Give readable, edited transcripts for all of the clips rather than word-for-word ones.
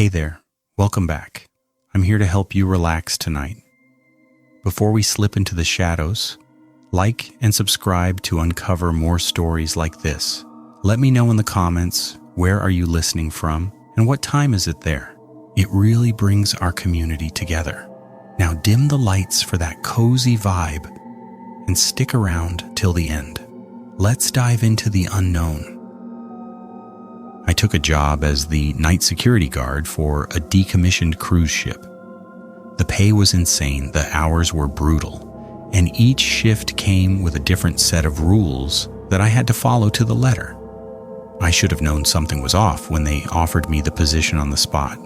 Hey there, welcome back. I'm here to help you relax tonight. Before we slip into the shadows, like and subscribe to uncover more stories like this. Let me know in the comments, where are you listening from and what time is it there? It really brings our community together. Now dim the lights for that cozy vibe and stick around till the end. Let's dive into the unknown. I took a job as the night security guard for a decommissioned cruise ship. The pay was insane, the hours were brutal, and each shift came with a different set of rules that I had to follow to the letter. I should have known something was off when they offered me the position on the spot.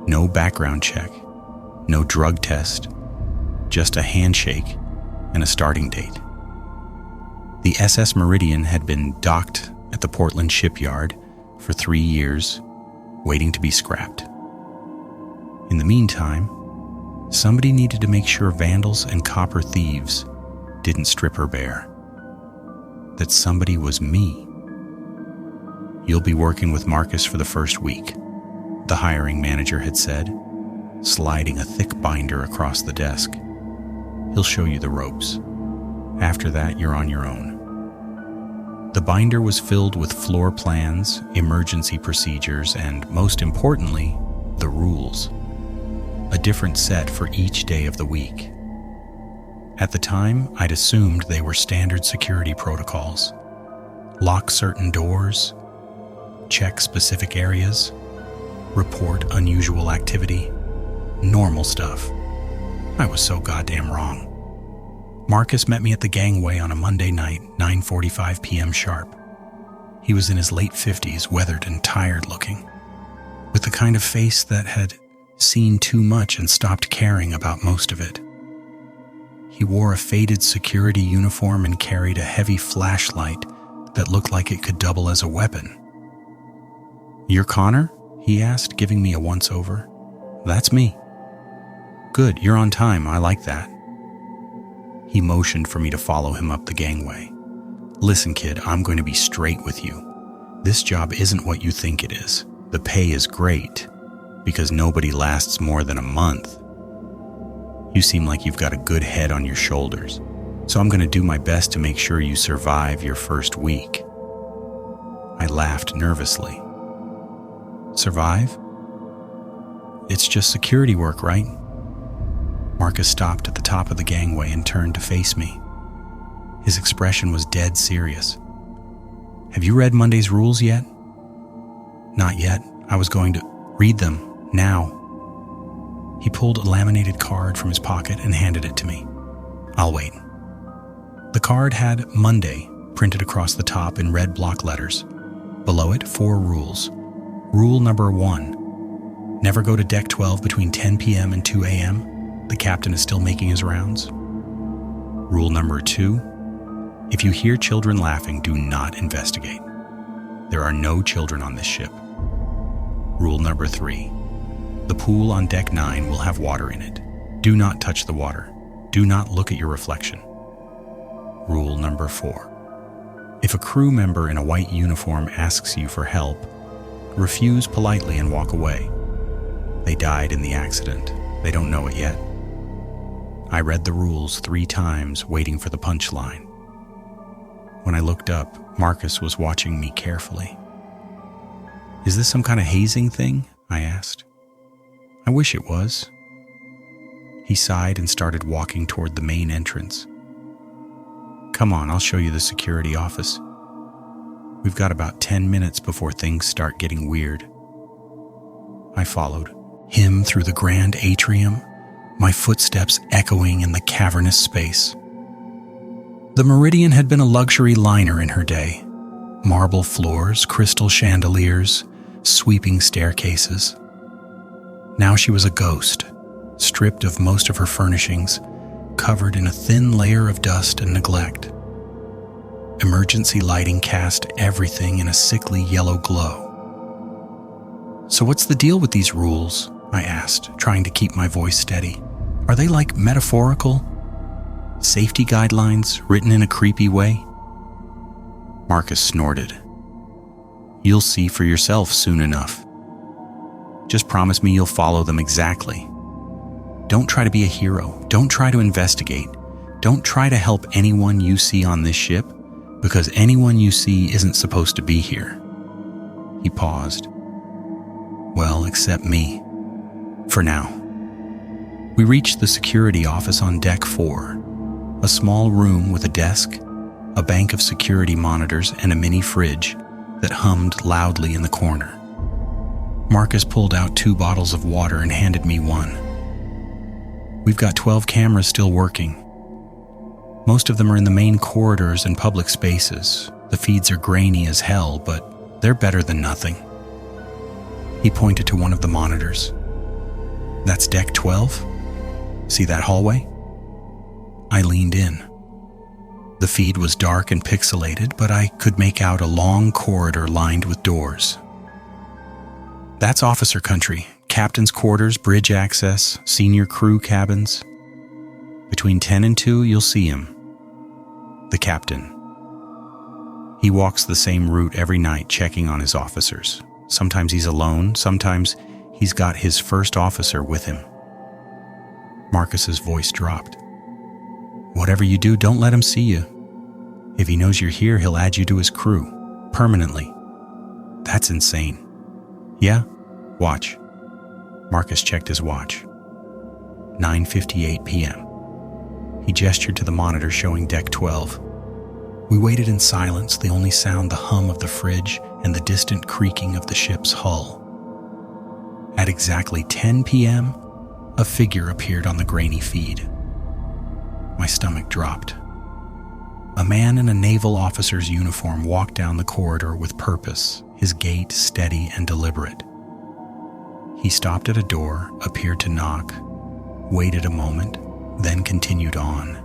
No background check, no drug test, just a handshake and a starting date. The SS Meridian had been docked at the Portland shipyard for 3 years, waiting to be scrapped. In the meantime, somebody needed to make sure vandals and copper thieves didn't strip her bare. That somebody was me. You'll be working with Marcus for the first week, the hiring manager had said, sliding a thick binder across the desk. He'll show you the ropes. After that, you're on your own. The binder was filled with floor plans, emergency procedures, and most importantly, the rules. A different set for each day of the week. At the time, I'd assumed they were standard security protocols. Lock certain doors, check specific areas, report unusual activity, normal stuff. I was so goddamn wrong. Marcus met me at the gangway on a Monday night, 9:45 p.m. sharp. He was in his late 50s, weathered and tired looking, with the kind of face that had seen too much and stopped caring about most of it. He wore a faded security uniform and carried a heavy flashlight that looked like it could double as a weapon. "You're Connor?" he asked, giving me a once-over. "That's me." "Good, you're on time, I like that." He motioned for me to follow him up the gangway. "Listen, kid, I'm going to be straight with you. This job isn't what you think it is. The pay is great, because nobody lasts more than a month. You seem like you've got a good head on your shoulders, so I'm going to do my best to make sure you survive your first week." I laughed nervously. "Survive? It's just security work, right?" Marcus stopped at the top of the gangway and turned to face me. His expression was dead serious. "Have you read Monday's rules yet?" "Not yet. I was going to read them now." He pulled a laminated card from his pocket and handed it to me. "I'll wait." The card had Monday printed across the top in red block letters. Below it, 4 rules. Rule number 1, never go to deck 12 between 10 p.m. and 2 a.m. The captain is still making his rounds. Rule number 2, if you hear children laughing, do not investigate. There are no children on this ship. Rule number 3, the pool on deck 9 will have water in it. Do not touch the water. Do not look at your reflection. Rule number 4, if a crew member in a white uniform asks you for help, refuse politely and walk away. They died in the accident. They don't know it yet. I read the rules 3 times, waiting for the punchline. When I looked up, Marcus was watching me carefully. "Is this some kind of hazing thing?" I asked. "I wish it was." He sighed and started walking toward the main entrance. "Come on, I'll show you the security office. We've got about 10 minutes before things start getting weird." I followed him through the grand atrium, my footsteps echoing in the cavernous space. The Meridian had been a luxury liner in her day. Marble floors, crystal chandeliers, sweeping staircases. Now she was a ghost, stripped of most of her furnishings, covered in a thin layer of dust and neglect. Emergency lighting cast everything in a sickly yellow glow. "So what's the deal with these rules?" I asked, trying to keep my voice steady. "Are they like metaphorical? Safety guidelines written in a creepy way?" Marcus snorted. "You'll see for yourself soon enough." Just promise me you'll follow them exactly. Don't try to be a hero. Don't try to investigate. Don't try to help anyone you see on this ship, because anyone you see isn't supposed to be here." He paused. "Well, except me. For now." We reached the security office on deck 4, a small room with a desk, a bank of security monitors, and a mini fridge that hummed loudly in the corner. Marcus pulled out 2 bottles of water and handed me one. "We've got 12 cameras still working. Most of them are in the main corridors and public spaces. The feeds are grainy as hell, but they're better than nothing." He pointed to one of the monitors. "That's deck 12? See that hallway?" I leaned in. The feed was dark and pixelated, but I could make out a long corridor lined with doors. "That's officer country. Captain's quarters, bridge access, senior crew cabins. Between 10 and 2, you'll see him. The captain. He walks the same route every night, checking on his officers. Sometimes he's alone, sometimes he's got his first officer with him." Marcus's voice dropped. "Whatever you do, don't let him see you. If he knows you're here, he'll add you to his crew, permanently." "That's insane." "Yeah? Watch." Marcus checked his watch. 9:58 p.m. He gestured to the monitor showing deck 12. We waited in silence, the only sound the hum of the fridge and the distant creaking of the ship's hull. At exactly 10 p.m., a figure appeared on the grainy feed. My stomach dropped. A man in a naval officer's uniform walked down the corridor with purpose, his gait steady and deliberate. He stopped at a door, appeared to knock, waited a moment, then continued on.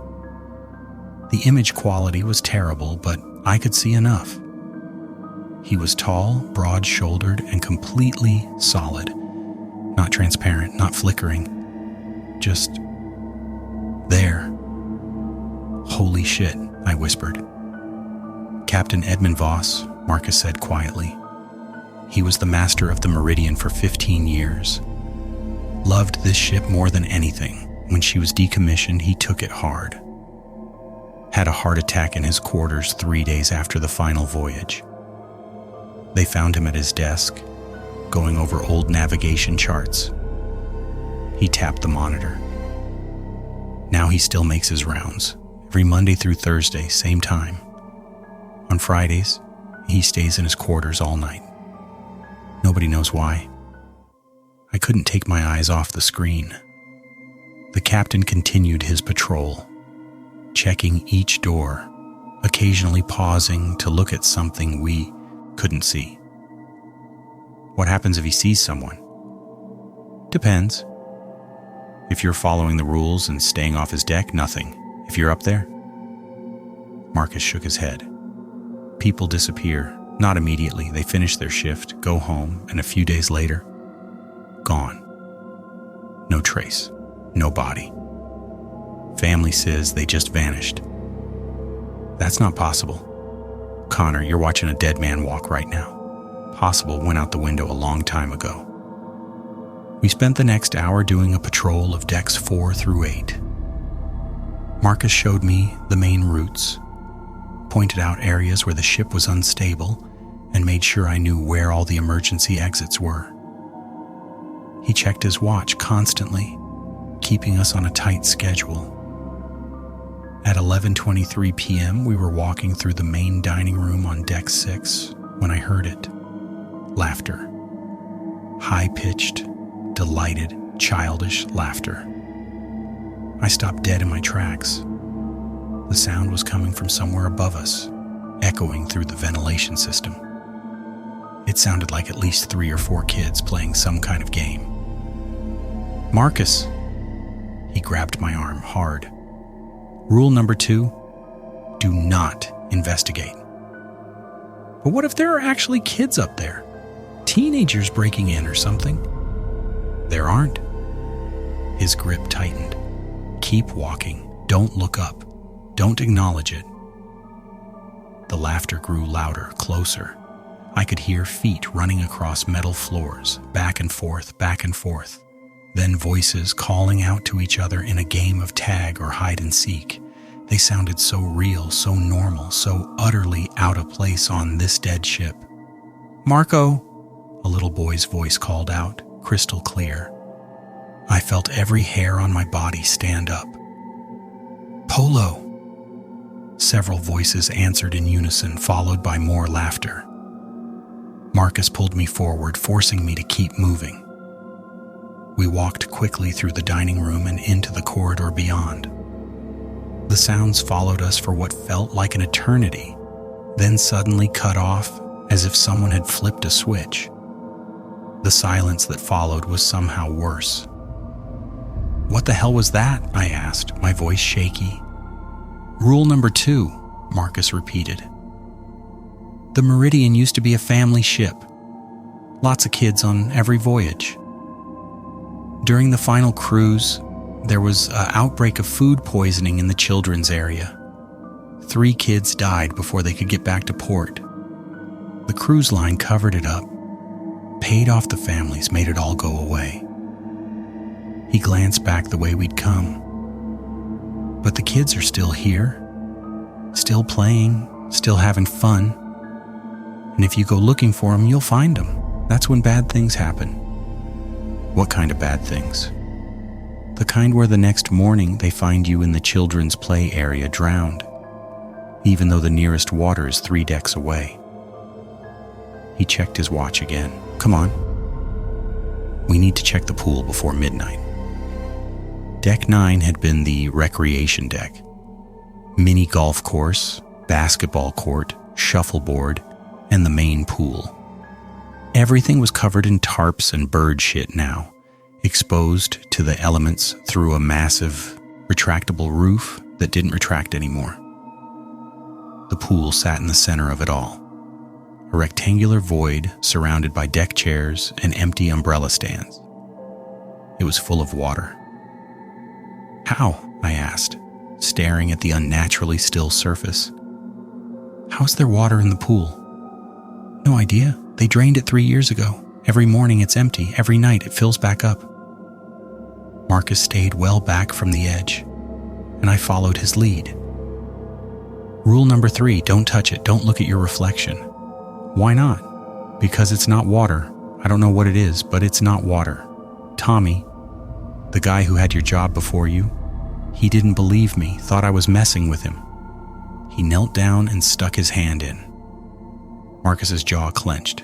The image quality was terrible, but I could see enough. He was tall, broad-shouldered, and completely solid. Not transparent, not flickering. Just there. "Holy shit," I whispered. "Captain Edmund Voss," Marcus said quietly. He was the master of the Meridian for 15 years. Loved this ship more than anything. When she was decommissioned, he took it hard. Had a heart attack in his quarters 3 days after the final voyage. They found him at his desk, going over old navigation charts. He tapped the monitor. Now he still makes his rounds, every Monday through Thursday, same time. On Fridays, he stays in his quarters all night. Nobody knows why. I couldn't take my eyes off the screen. The captain continued his patrol, checking each door, occasionally pausing to look at something we couldn't see. What happens if he sees someone? Depends. If you're following the rules and staying off his deck, nothing. If you're up there? Marcus shook his head. People disappear. Not immediately. They finish their shift, go home, and a few days later, gone. No trace. No body. Family says they just vanished. That's not possible. Connor, you're watching a dead man walk right now. Possible went out the window a long time ago. We spent the next hour doing a patrol of decks 4 through 8. Marcus showed me the main routes, pointed out areas where the ship was unstable, and made sure I knew where all the emergency exits were. He checked his watch constantly, keeping us on a tight schedule. At 11:23 p.m., we were walking through the main dining room on deck 6 when I heard it. Laughter. High-pitched, delighted, childish laughter. I stopped dead in my tracks. The sound was coming from somewhere above us, echoing through the ventilation system. It sounded like at least 3 or 4 kids playing some kind of game. "Marcus!" He grabbed my arm hard. "Rule number 2, do not investigate." "But what if there are actually kids up there? Teenagers breaking in or something?" "There aren't." His grip tightened. "Keep walking. Don't look up. Don't acknowledge it." The laughter grew louder, closer. I could hear feet running across metal floors, back and forth, then voices calling out to each other in a game of tag or hide and seek. They sounded so real, so normal, so utterly out of place on this dead ship. "Marco!" a little boy's voice called out, crystal clear. I felt every hair on my body stand up. "Polo!" Several voices answered in unison, followed by more laughter. Marcus pulled me forward, forcing me to keep moving. We walked quickly through the dining room and into the corridor beyond. The sounds followed us for what felt like an eternity, then suddenly cut off as if someone had flipped a switch. The silence that followed was somehow worse. "What the hell was that?" I asked, my voice shaky. "Rule number 2, Marcus repeated. "The Meridian used to be a family ship. Lots of kids on every voyage. During the final cruise, there was an outbreak of food poisoning in the children's area. 3 kids died before they could get back to port. The cruise line covered it up, paid off the families, made it all go away." He glanced back the way we'd come. "But the kids are still here, still playing, still having fun. And if you go looking for them, you'll find them. That's when bad things happen." "What kind of bad things?" "The kind where the next morning they find you in the children's play area drowned, even though the nearest water is 3 decks away." He checked his watch again. "Come on. We need to check the pool before midnight." Deck 9 had been the recreation deck. Mini golf course, basketball court, shuffleboard, and the main pool. Everything was covered in tarps and bird shit now, exposed to the elements through a massive, retractable roof that didn't retract anymore. The pool sat in the center of it all, a rectangular void surrounded by deck chairs and empty umbrella stands. It was full of water. "How?" I asked, staring at the unnaturally still surface. "How is there water in the pool?" "No idea. They drained it 3 years ago. Every morning it's empty. Every night it fills back up." Marcus stayed well back from the edge, and I followed his lead. "Rule number 3, don't touch it. Don't look at your reflection." "Why not?" "Because it's not water. I don't know what it is, but it's not water. Tommy, the guy who had your job before you, he didn't believe me, thought I was messing with him." He knelt down and stuck his hand in. Marcus's jaw clenched.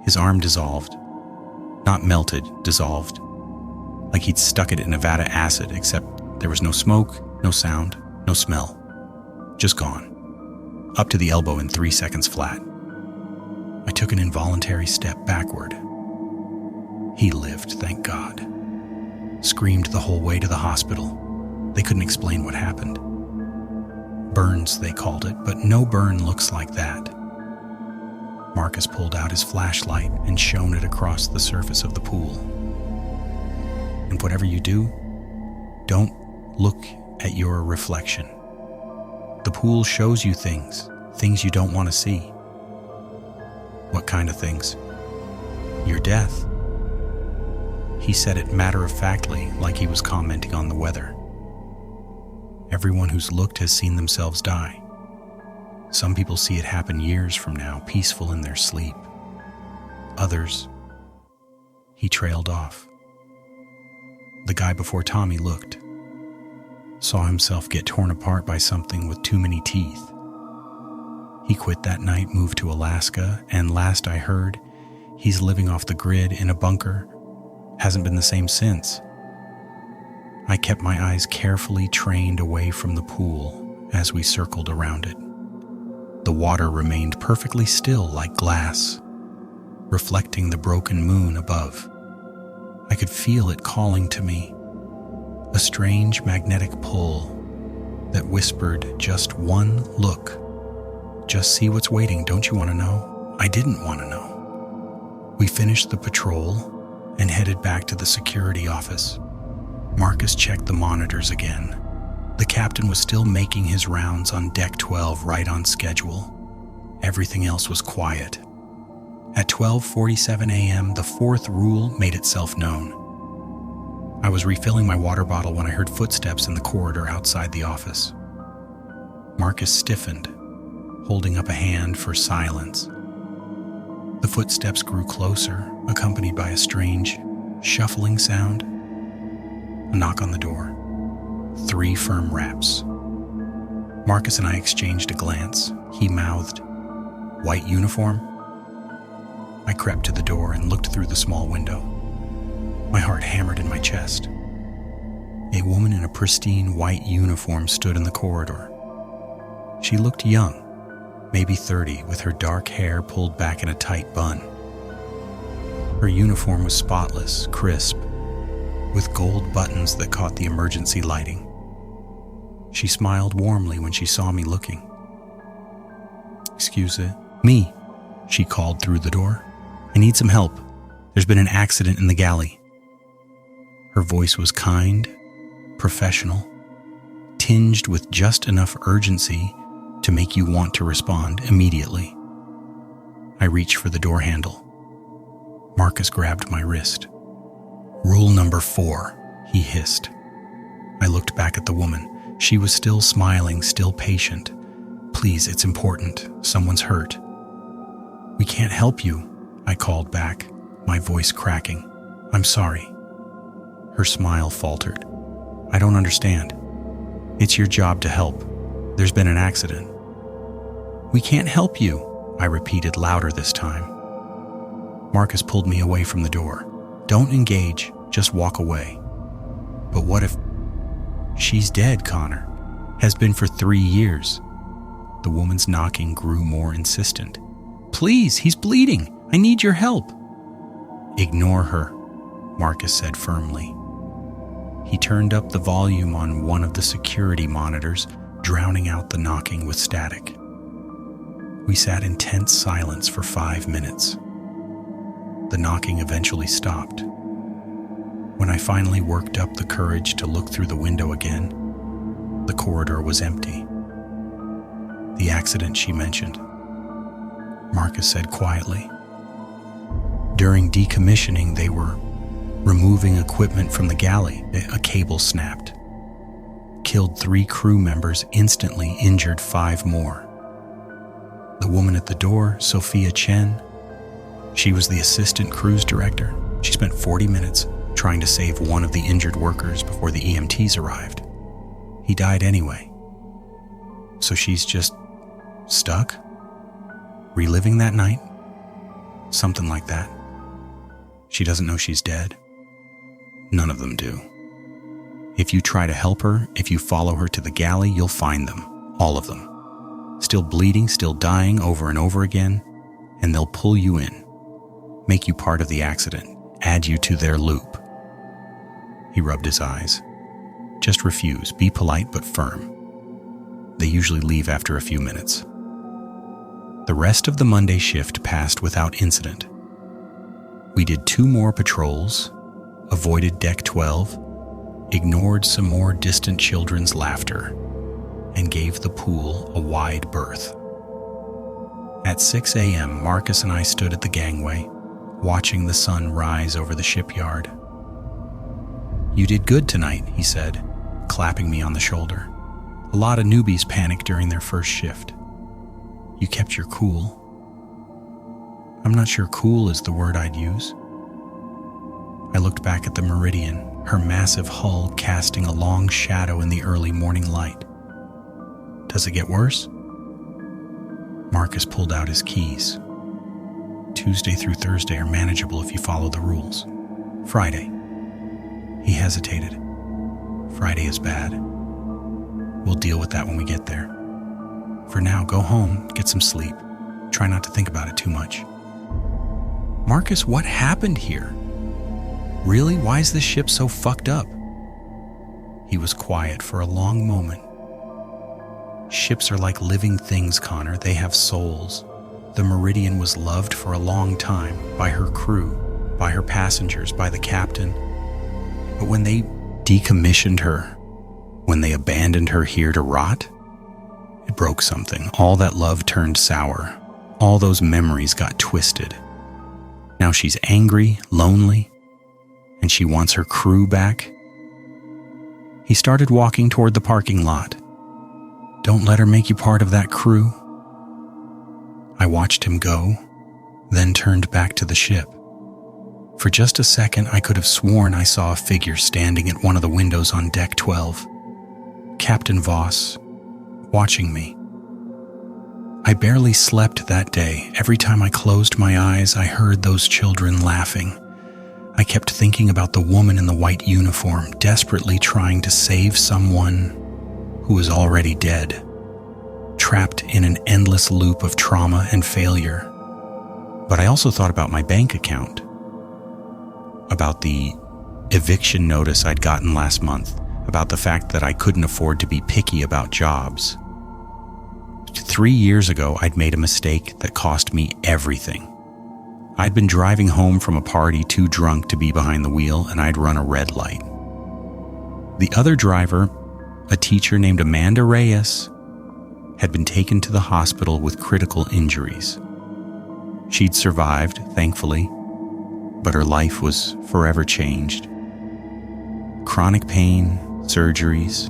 His arm dissolved. Not melted, dissolved. Like he'd stuck it in Nevada acid, except there was no smoke, no sound, no smell. Just gone. Up to the elbow in 3 seconds flat. I took an involuntary step backward. He lived, thank God. Screamed the whole way to the hospital. They couldn't explain what happened. Burns, they called it, but no burn looks like that. Marcus pulled out his flashlight and shone it across the surface of the pool. "And whatever you do, don't look at your reflection. The pool shows you things you don't want to see." "What kind of things?" "Your death." He said it matter-of-factly, like he was commenting on the weather. "Everyone who's looked has seen themselves die. Some people see it happen years from now, peaceful in their sleep. Others..." He trailed off. "The guy before Tommy looked. Saw himself get torn apart by something with too many teeth. He quit that night, moved to Alaska, and last I heard, he's living off the grid in a bunker. Hasn't been the same since." I kept my eyes carefully trained away from the pool as we circled around it. The water remained perfectly still like glass, reflecting the broken moon above. I could feel it calling to me, a strange magnetic pull that whispered just one look. Just see what's waiting, don't you want to know? I didn't want to know. We finished the patrol and headed back to the security office. Marcus checked the monitors again. The captain was still making his rounds on Deck 12 right on schedule. Everything else was quiet. At 12:47 a.m., the fourth rule made itself known. I was refilling my water bottle when I heard footsteps in the corridor outside the office. Marcus stiffened, holding up a hand for silence. The footsteps grew closer, accompanied by a strange, shuffling sound. A knock on the door. 3 firm raps. Marcus and I exchanged a glance. He mouthed, "White uniform?" I crept to the door and looked through the small window. My heart hammered in my chest. A woman in a pristine white uniform stood in the corridor. She looked young, maybe 30, with her dark hair pulled back in a tight bun. Her uniform was spotless, crisp, with gold buttons that caught the emergency lighting. She smiled warmly when she saw me looking. "Excuse me," she called through the door. "I need some help. There's been an accident in the galley." Her voice was kind, professional, tinged with just enough urgency to make you want to respond immediately. I reached for the door handle. Marcus grabbed my wrist. "Rule number 4, he hissed. I looked back at the woman. She was still smiling, still patient. "Please, it's important. Someone's hurt." "We can't help you," I called back, my voice cracking. "I'm sorry." Her smile faltered. "I don't understand. It's your job to help. There's been an accident." "We can't help you," I repeated louder this time. Marcus pulled me away from the door. "Don't engage, just walk away." "But what if—" "She's dead, Connor. Has been for 3 years." The woman's knocking grew more insistent. "Please, he's bleeding. I need your help." "Ignore her," Marcus said firmly. He turned up the volume on one of the security monitors, drowning out the knocking with static. We sat in tense silence for 5 minutes. The knocking eventually stopped. When I finally worked up the courage to look through the window again, the corridor was empty. "The accident she mentioned," Marcus said quietly. "During decommissioning, they were removing equipment from the galley. A cable snapped. Killed 3 crew members, instantly injured 5 more. The woman at the door, Sophia Chen, she was the assistant cruise director. She spent 40 minutes trying to save one of the injured workers before the EMTs arrived. He died anyway. So she's just stuck? Reliving that night? Something like that. She doesn't know she's dead. None of them do. If you try to help her, if you follow her to the galley, you'll find them. All of them. Still bleeding, still dying over and over again, and they'll pull you in, make you part of the accident, add you to their loop." He rubbed his eyes. "Just refuse. Be polite but firm. They usually leave after a few minutes." The rest of the Monday shift passed without incident. We did 2 more patrols, avoided Deck 12, ignored some more distant children's laughter, and gave the pool a wide berth. At 6 a.m., Marcus and I stood at the gangway, watching the sun rise over the shipyard. "You did good tonight," he said, clapping me on the shoulder. "A lot of newbies panic during their first shift. You kept your cool." I'm not sure cool is the word I'd use. I looked back at the Meridian, her massive hull casting a long shadow in the early morning light. "Does it get worse?" Marcus pulled out his keys. "Tuesday through Thursday are manageable if you follow the rules. Friday." He hesitated. "Friday is bad. We'll deal with that when we get there. For now, go home, get some sleep. Try not to think about it too much." "Marcus, what happened here? Really, why is this ship so fucked up?" He was quiet for a long moment. "Ships are like living things, Connor. They have souls. The Meridian was loved for a long time by her crew, by her passengers, by the captain. But when they decommissioned her, when they abandoned her here to rot, it broke something. All that love turned sour. All those memories got twisted. Now she's angry, lonely, and she wants her crew back. He started walking toward the parking lot. Don't let her make you part of that crew. I watched him go, then turned back to the ship. For just a second, I could have sworn I saw a figure standing at one of the windows on deck 12. Captain Voss, watching me. I barely slept that day. Every time I closed my eyes, I heard those children laughing. I kept thinking about the woman in the white uniform, desperately trying to save someone who was already dead, trapped in an endless loop of trauma and failure. But I also thought about my bank account, about the eviction notice I'd gotten last month, about the fact that I couldn't afford to be picky about jobs. 3 years ago, I'd made a mistake that cost me everything. I'd been driving home from a party too drunk to be behind the wheel, and I'd run a red light. The other driver, a teacher named Amanda Reyes, had been taken to the hospital with critical injuries. She'd survived, thankfully, but her life was forever changed. Chronic pain, surgeries,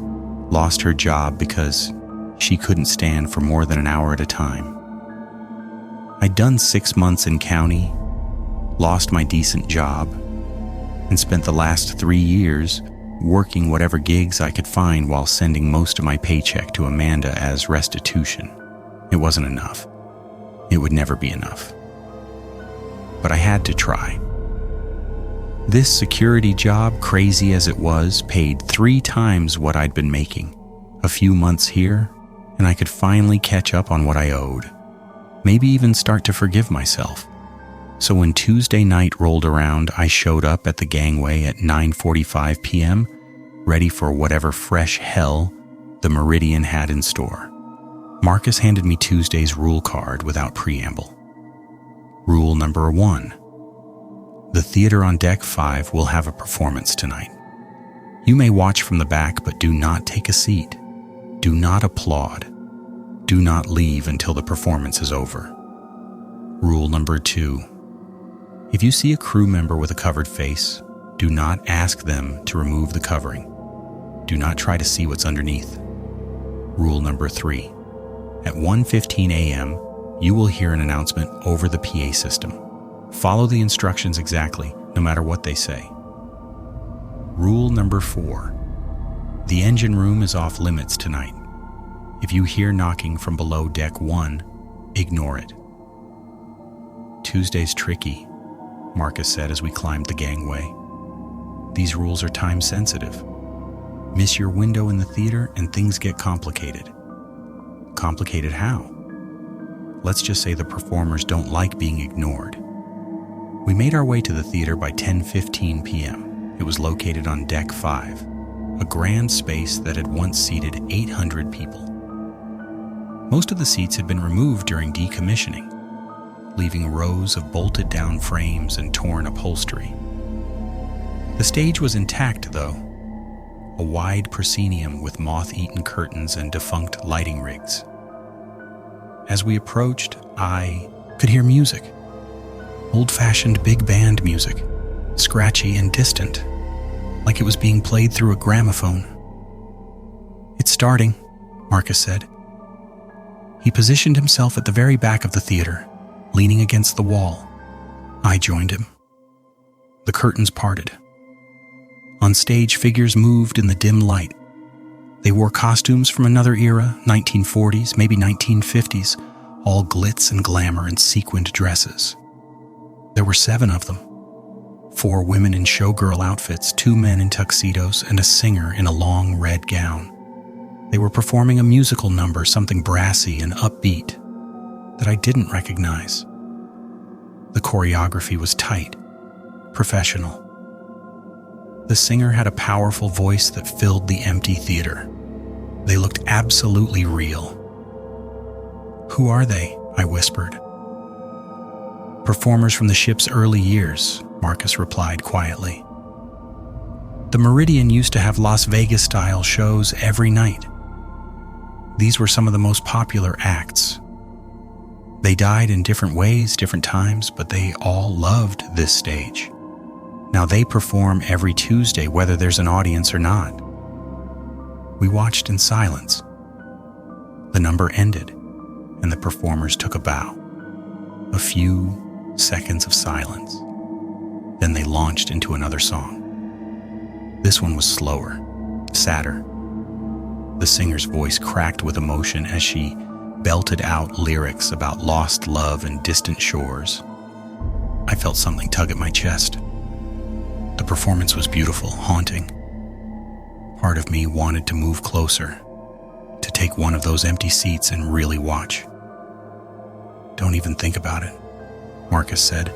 lost her job because she couldn't stand for more than an hour at a time. I'd done 6 months in county, lost my decent job, and spent the last 3 years working whatever gigs I could find while sending most of my paycheck to Amanda as restitution. It wasn't enough. It would never be enough. But I had to try. This security job, crazy as it was, paid 3 times what I'd been making. A few months here, and I could finally catch up on what I owed. Maybe even start to forgive myself. So when Tuesday night rolled around, I showed up at the gangway at 9:45 p.m., ready for whatever fresh hell the Meridian had in store. Marcus handed me Tuesday's rule card without preamble. Rule number 1. The theater on deck 5 will have a performance tonight. You may watch from the back, but do not take a seat. Do not applaud. Do not leave until the performance is over. Rule number 2. If you see a crew member with a covered face, do not ask them to remove the covering. Do not try to see what's underneath. Rule number 3. At 1:15 a.m., you will hear an announcement over the PA system. Follow the instructions exactly, no matter what they say. Rule number 4. The engine room is off limits tonight. If you hear knocking from below deck 1, ignore it. Tuesday's tricky, Marcus said as we climbed the gangway. These rules are time sensitive. Miss your window in the theater and things get complicated. Complicated how? Let's just say the performers don't like being ignored. We made our way to the theater by 10:15 p.m. It was located on deck 5, a grand space that had once seated 800 people. Most of the seats had been removed during decommissioning, leaving rows of bolted down frames and torn upholstery. The stage was intact, though, a wide proscenium with moth-eaten curtains and defunct lighting rigs. As we approached, I could hear music. Old-fashioned big band music, scratchy and distant, like it was being played through a gramophone. It's starting, Marcus said. He positioned himself at the very back of the theater, leaning against the wall. I joined him. The curtains parted. On stage, figures moved in the dim light. They wore costumes from another era, 1940s, maybe 1950s, all glitz and glamour and sequined dresses. There were 7 of them. 4 women in showgirl outfits, 2 men in tuxedos, and a singer in a long red gown. They were performing a musical number, something brassy and upbeat, that I didn't recognize. The choreography was tight, professional. The singer had a powerful voice that filled the empty theater. They looked absolutely real. "Who are they?" I whispered. "Performers from the ship's early years," Marcus replied quietly. The Meridian used to have Las Vegas-style shows every night. These were some of the most popular acts. They died in different ways, different times, but they all loved this stage. Now they perform every Tuesday, whether there's an audience or not. We watched in silence. The number ended, and the performers took a bow. A few seconds of silence. Then they launched into another song. This one was slower, sadder. The singer's voice cracked with emotion as she belted out lyrics about lost love and distant shores. I felt something tug at my chest. The performance was beautiful, haunting. Part of me wanted to move closer, to take one of those empty seats and really watch. "Don't even think about it," Marcus said,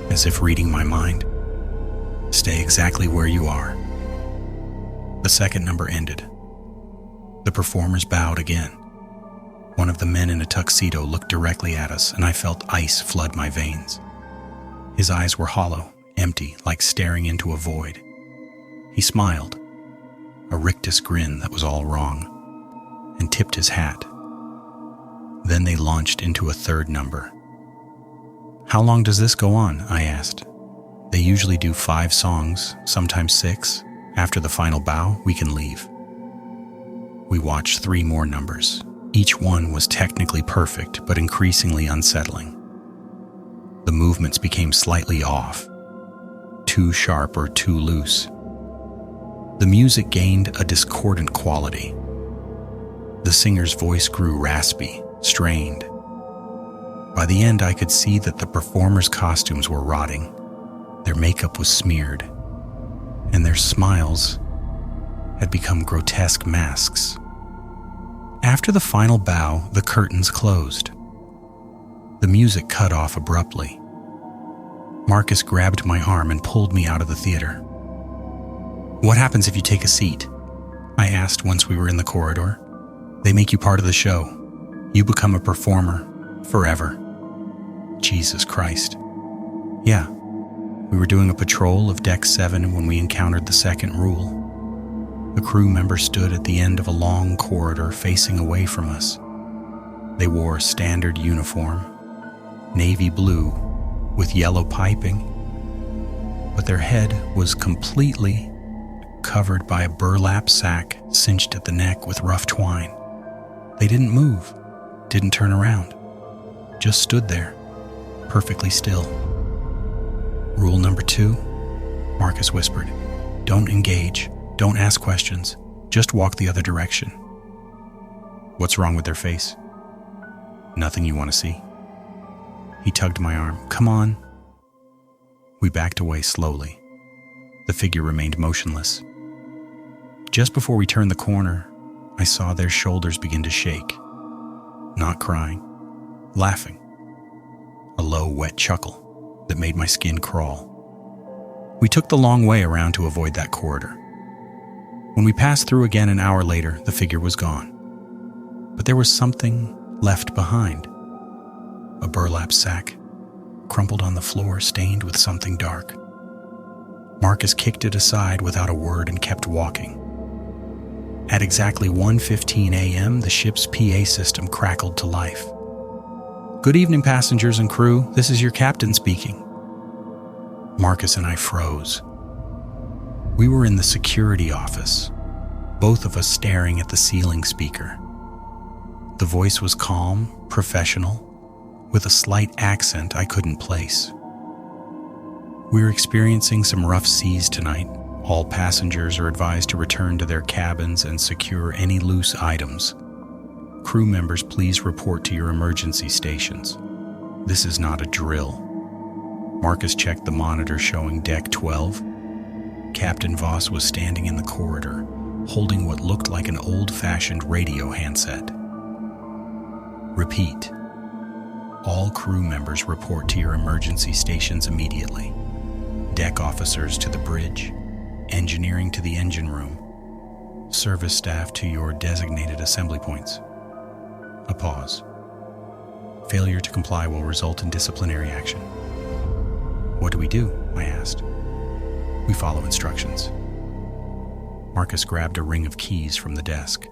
as if reading my mind. "Stay exactly where you are." The second number ended. The performers bowed again. One of the men in a tuxedo looked directly at us, and I felt ice flood my veins. His eyes were hollow, empty, like staring into a void. He smiled, a rictus grin that was all wrong, and tipped his hat. Then they launched into a third number. "How long does this go on?" I asked. "They usually do 5 songs, sometimes 6. After the final bow, we can leave." We watched 3 more numbers. Each one was technically perfect, but increasingly unsettling. The movements became slightly off, too sharp or too loose. The music gained a discordant quality. The singer's voice grew raspy, strained. By the end, I could see that the performers' costumes were rotting. Their makeup was smeared, and their smiles had become grotesque masks. After the final bow, the curtains closed. The music cut off abruptly. Marcus grabbed my arm and pulled me out of the theater. "What happens if you take a seat?" I asked once we were in the corridor. "They make you part of the show. You become a performer forever." Jesus Christ. Yeah, we were doing a patrol of Deck 7 when we encountered the second rule. A crew member stood at the end of a long corridor facing away from us. They wore a standard uniform, navy blue with yellow piping, but their head was completely covered by a burlap sack cinched at the neck with rough twine. They didn't move, didn't turn around, just stood there, perfectly still. "Rule number 2, Marcus whispered. "Don't engage. Don't ask questions. Just walk the other direction." "What's wrong with their face?" "Nothing you want to see." He tugged my arm. "Come on." We backed away slowly. The figure remained motionless. Just before we turned the corner, I saw their shoulders begin to shake. Not crying, laughing. A low, wet chuckle that made my skin crawl. We took the long way around to avoid that corridor. When we passed through again an hour later, the figure was gone. But there was something left behind. A burlap sack, crumpled on the floor, stained with something dark. Marcus kicked it aside without a word and kept walking. At exactly 1:15 a.m., the ship's PA system crackled to life. "Good evening, passengers and crew. This is your captain speaking." Marcus and I froze. We were in the security office, both of us staring at the ceiling speaker. The voice was calm, professional, with a slight accent I couldn't place. "We're experiencing some rough seas tonight. All passengers are advised to return to their cabins and secure any loose items. Crew members, please report to your emergency stations. This is not a drill." Marcus checked the monitor showing Deck 12. Captain Voss was standing in the corridor, holding what looked like an old-fashioned radio handset. "Repeat. All crew members report to your emergency stations immediately. Deck officers to the bridge, engineering to the engine room, service staff to your designated assembly points." A pause. "Failure to comply will result in disciplinary action." "What do we do?" I asked. "We follow instructions." Marcus grabbed a ring of keys from the desk.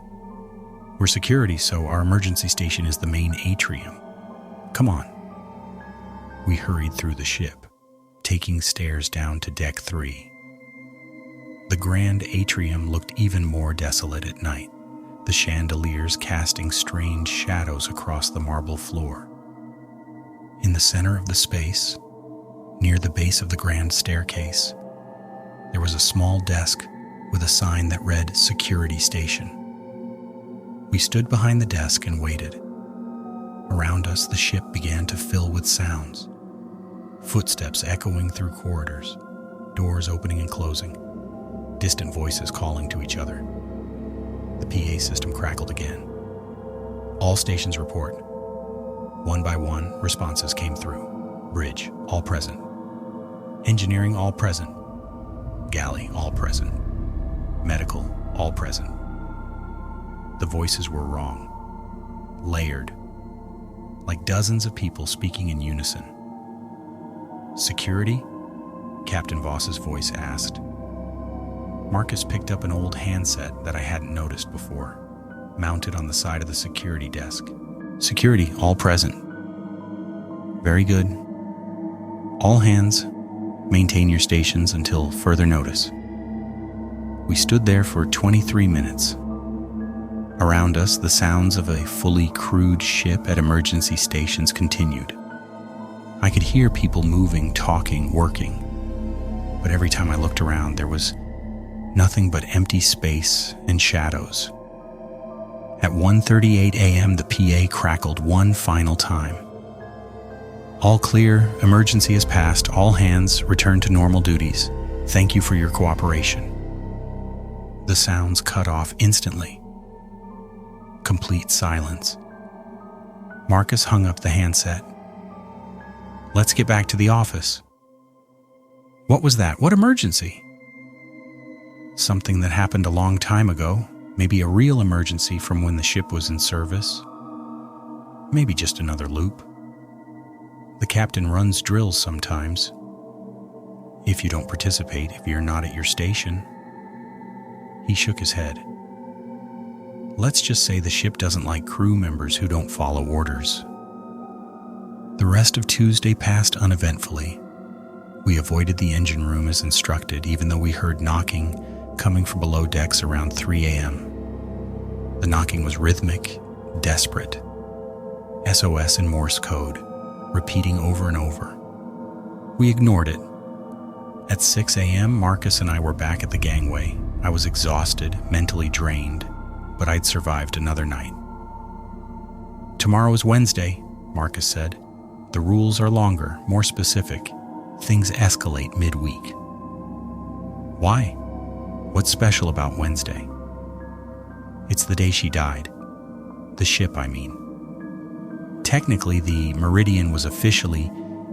"We're security, so our emergency station is the main atrium. Come on." We hurried through the ship, taking stairs down to Deck 3. The grand atrium looked even more desolate at night, the chandeliers casting strange shadows across the marble floor. In the center of the space, near the base of the grand staircase, there was a small desk with a sign that read "Security Station." We stood behind the desk and waited. Around us, the ship began to fill with sounds. Footsteps echoing through corridors, doors opening and closing, distant voices calling to each other. The PA system crackled again. "All stations report." One by one, responses came through. "Bridge, all present." "Engineering, all present." "Galley, all present." "Medical, all present." The voices were wrong, layered, like dozens of people speaking in unison. "Security?" Captain Voss's voice asked. Marcus picked up an old handset that I hadn't noticed before, mounted on the side of the security desk. "Security, all present." "Very good. All hands, maintain your stations until further notice." We stood there for 23 minutes. Around us, the sounds of a fully crewed ship at emergency stations continued. I could hear people moving, talking, working. But every time I looked around, there was nothing but empty space and shadows. At 1:38 a.m., the PA crackled one final time. "All clear, emergency has passed, all hands return to normal duties. Thank you for your cooperation." The sounds cut off instantly. Complete silence. Marcus hung up the handset. "Let's get back to the office." "What was that? What emergency?" "Something that happened a long time ago. Maybe a real emergency from when the ship was in service. Maybe just another loop. The captain runs drills sometimes. If you don't participate, if you're not at your station." He shook his head. "Let's just say the ship doesn't like crew members who don't follow orders." The rest of Tuesday passed uneventfully. We avoided the engine room as instructed, even though we heard knocking coming from below decks around 3 a.m. The knocking was rhythmic, desperate. SOS in Morse code, repeating over and over. We ignored it. At 6 a.m., Marcus and I were back at the gangway. I was exhausted, mentally drained, but I'd survived another night. "Tomorrow is Wednesday," Marcus said. "The rules are longer, more specific. Things escalate midweek." "Why? What's special about Wednesday?" "It's the day she died. The ship, I mean. Technically, the Meridian was officially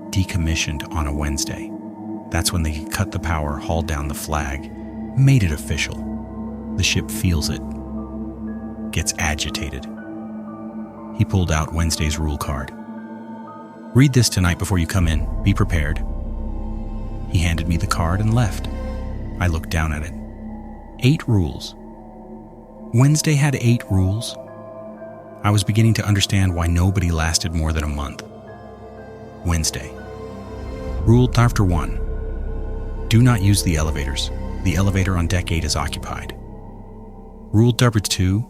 decommissioned on a Wednesday. That's when they cut the power, hauled down the flag, made it official. The ship feels it, gets agitated." He pulled out Wednesday's rule card. "Read this tonight before you come in. Be prepared." He handed me the card and left. I looked down at it. 8 rules. Wednesday had 8 rules. I was beginning to understand why nobody lasted more than a month. Wednesday. Rule number 1. Do not use the elevators. The elevator on Deck 8 is occupied. Rule number 2.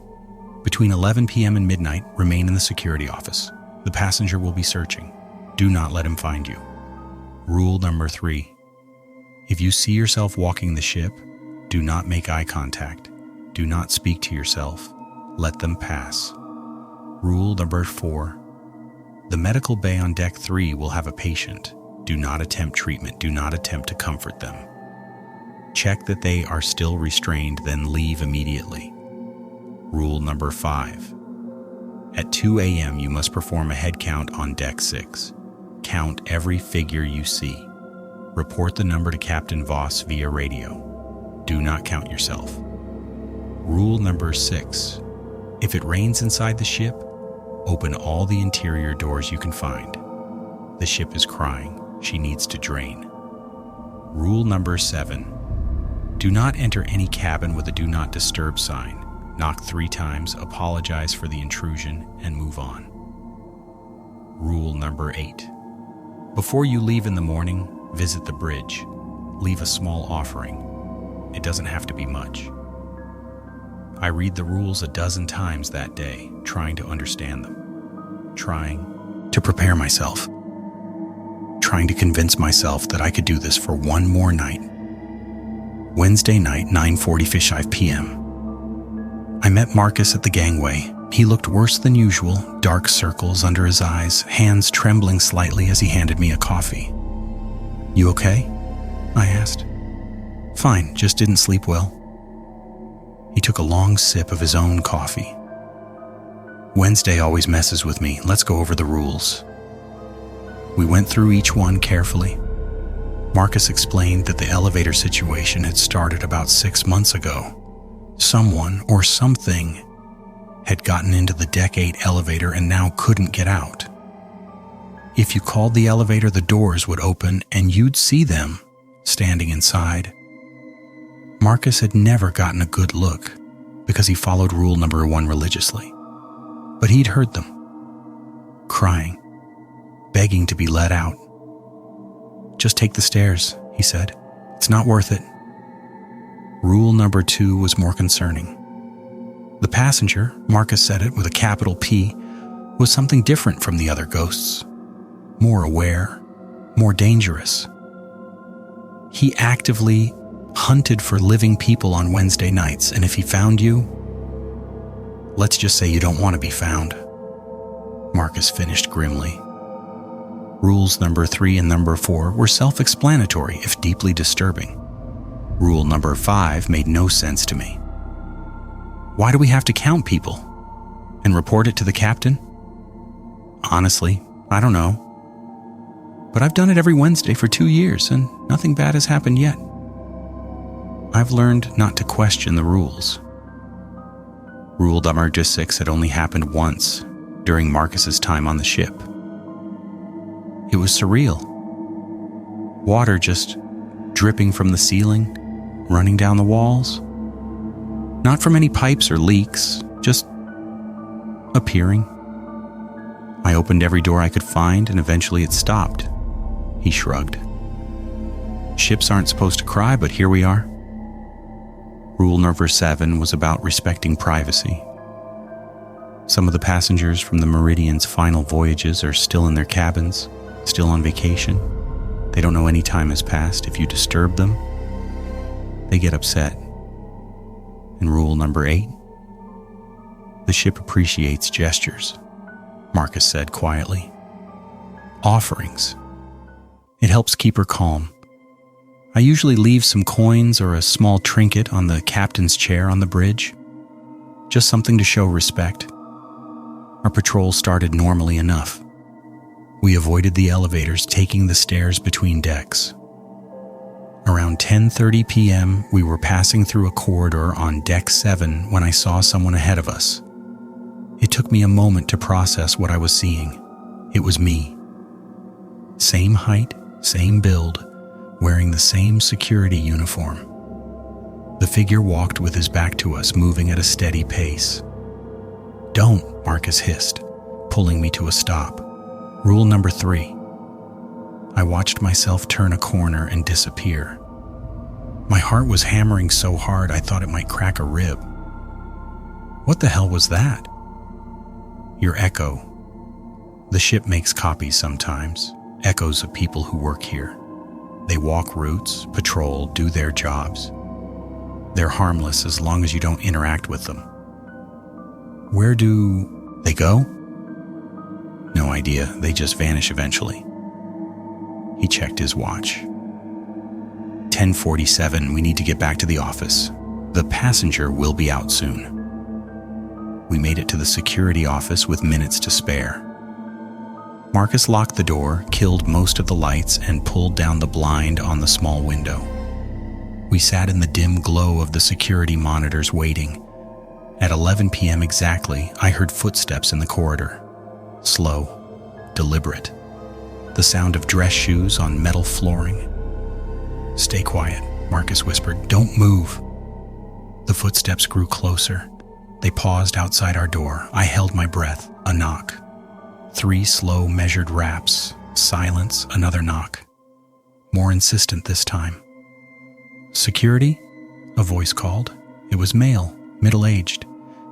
Between 11 p.m. and midnight, remain in the security office. The passenger will be searching. Do not let him find you. Rule number 3. If you see yourself walking the ship, do not make eye contact. Do not speak to yourself. Let them pass. Rule number 4. The medical bay on Deck 3 will have a patient. Do not attempt treatment. Do not attempt to comfort them. Check that they are still restrained, then leave immediately. Rule number 5. At 2 a.m. you must perform a head count on Deck 6. Count every figure you see. Report the number to Captain Voss via radio. Do not count yourself. Rule number 6. If it rains inside the ship, open all the interior doors you can find. The ship is crying. She needs to drain. Rule number 7. Do not enter any cabin with a do not disturb sign. Knock 3 times, apologize for the intrusion, and move on. Rule number 8. Before you leave in the morning, visit the bridge. Leave a small offering. It doesn't have to be much. I read the rules a dozen times that day, trying to understand them. Trying to prepare myself. Trying to convince myself that I could do this for one more night. Wednesday night, 9:45 p.m. I met Marcus at the gangway. He looked worse than usual, dark circles under his eyes, hands trembling slightly as he handed me a coffee. "You okay?" I asked. "Fine, just didn't sleep well." He took a long sip of his own coffee. "Wednesday always messes with me. Let's go over the rules." We went through each one carefully. Marcus explained that the elevator situation had started about 6 months ago. Someone or something had gotten into the Deck 8 elevator and now couldn't get out. If you called the elevator, the doors would open and you'd see them standing inside. Marcus had never gotten a good look because he followed rule number 1 religiously. But he'd heard them, crying, begging to be let out. "Just take the stairs," he said. "It's not worth it." Rule number 2 was more concerning. The passenger, Marcus said it with a capital P, was something different from the other ghosts. More aware, more dangerous. He actively hunted for living people on Wednesday nights, and if he found you, let's just say you don't want to be found. Marcus finished grimly. Rules number 3 and number 4 were self-explanatory, if deeply disturbing. Rule number 5 made no sense to me. Why do we have to count people and report it to the captain? Honestly, I don't know. But I've done it every Wednesday for 2 years and nothing bad has happened yet. I've learned not to question the rules. Rule number 6 had only happened once during Marcus's time on the ship. It was surreal. Water just dripping from the ceiling, running down the walls. Not from any pipes or leaks, just appearing. I opened every door I could find and eventually it stopped. He shrugged. Ships aren't supposed to cry, but here we are. Rule number 7 was about respecting privacy. Some of the passengers from the Meridian's final voyages are still in their cabins, still on vacation. They don't know any time has passed. If you disturb them, they get upset. And rule number 8, the ship appreciates gestures, Marcus said quietly. Offerings. It helps keep her calm. I usually leave some coins or a small trinket on the captain's chair on the bridge. Just something to show respect. Our patrol started normally enough. We avoided the elevators, taking the stairs between decks. Around 10:30 p.m., we were passing through a corridor on Deck 7 when I saw someone ahead of us. It took me a moment to process what I was seeing. It was me. Same height, same build, wearing the same security uniform. The figure walked with his back to us, moving at a steady pace. "Don't," Marcus hissed, pulling me to a stop. Rule number 3. I watched myself turn a corner and disappear. My heart was hammering so hard I thought it might crack a rib. What the hell was that? Your echo. The ship makes copies sometimes, echoes of people who work here. They walk routes, patrol, do their jobs. They're harmless as long as you don't interact with them. Where do they go? No idea, they just vanish eventually. He checked his watch. 10:47, we need to get back to the office. The passenger will be out soon. We made it to the security office with minutes to spare. Marcus locked the door, killed most of the lights, and pulled down the blind on the small window. We sat in the dim glow of the security monitors waiting. At 11 p.m. exactly, I heard footsteps in the corridor. Slow, deliberate. The sound of dress shoes on metal flooring. "Stay quiet," Marcus whispered. "Don't move." The footsteps grew closer. They paused outside our door. I held my breath. A knock. 3 slow, measured raps, silence, another knock. More insistent this time. "Security?" a voice called. It was male, middle-aged,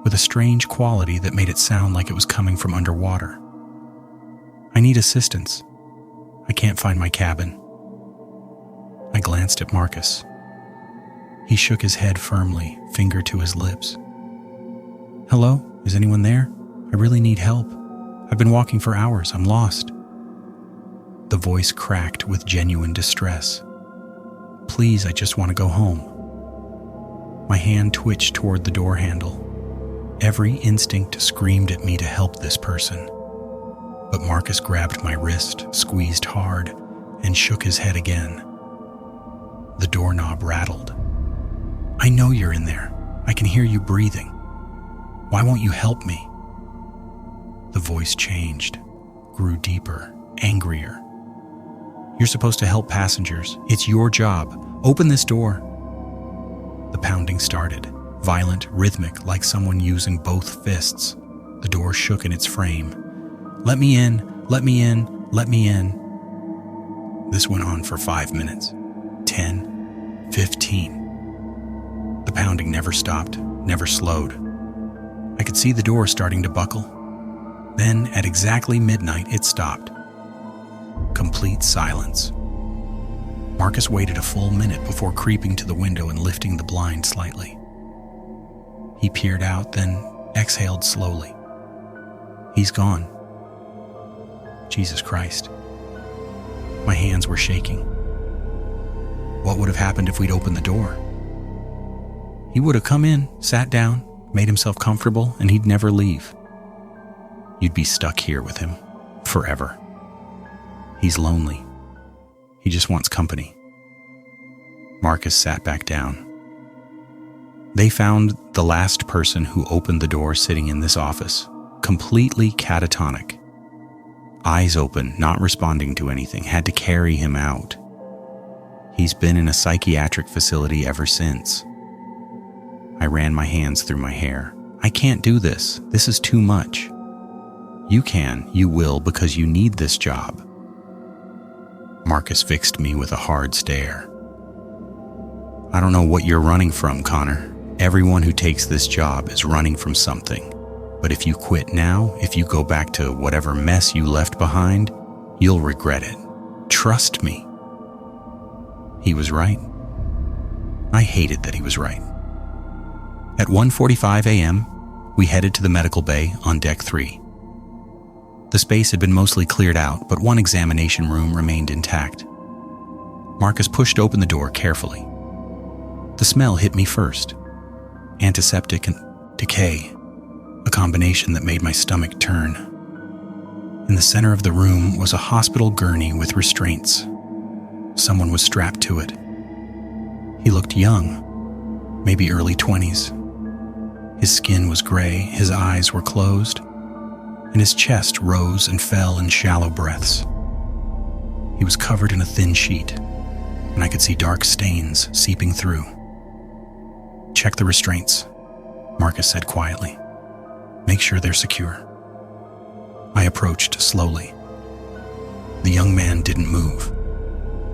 with a strange quality that made it sound like it was coming from underwater. "I need assistance. I can't find my cabin." I glanced at Marcus. He shook his head firmly, finger to his lips. "Hello? Is anyone there? I really need help. I've been walking for hours. I'm lost." The voice cracked with genuine distress. "Please, I just want to go home." My hand twitched toward the door handle. Every instinct screamed at me to help this person. But Marcus grabbed my wrist, squeezed hard, and shook his head again. The doorknob rattled. "I know you're in there. I can hear you breathing. Why won't you help me?" The voice changed, grew deeper, angrier. "You're supposed to help passengers. It's your job. Open this door." The pounding started, violent, rhythmic, like someone using both fists. The door shook in its frame. "Let me in, let me in, let me in." This went on for 5 minutes, 10, 15. The pounding never stopped, never slowed. I could see the door starting to buckle. Then, at exactly midnight, it stopped. Complete silence. Marcus waited a full minute before creeping to the window and lifting the blind slightly. He peered out, then exhaled slowly. "He's gone." Jesus Christ. My hands were shaking. What would have happened if we'd opened the door? He would have come in, sat down, made himself comfortable, and he'd never leave. You'd be stuck here with him, forever. He's lonely. He just wants company. Marcus sat back down. They found the last person who opened the door sitting in this office, completely catatonic. Eyes open, not responding to anything, had to carry him out. He's been in a psychiatric facility ever since. I ran my hands through my hair. "I can't do this. This is too much." "You can, you will, because you need this job." Marcus fixed me with a hard stare. "I don't know what you're running from, Connor. Everyone who takes this job is running from something. But if you quit now, if you go back to whatever mess you left behind, you'll regret it. Trust me." He was right. I hated that he was right. At 1:45 a.m., we headed to the medical bay on deck 3. The space had been mostly cleared out, but one examination room remained intact. Marcus pushed open the door carefully. The smell hit me first. Antiseptic and decay, a combination that made my stomach turn. In the center of the room was a hospital gurney with restraints. Someone was strapped to it. He looked young, maybe early 20s. His skin was gray, his eyes were closed, and his chest rose and fell in shallow breaths. He was covered in a thin sheet, and I could see dark stains seeping through. "Check the restraints," Marcus said quietly. "Make sure they're secure." I approached slowly. The young man didn't move,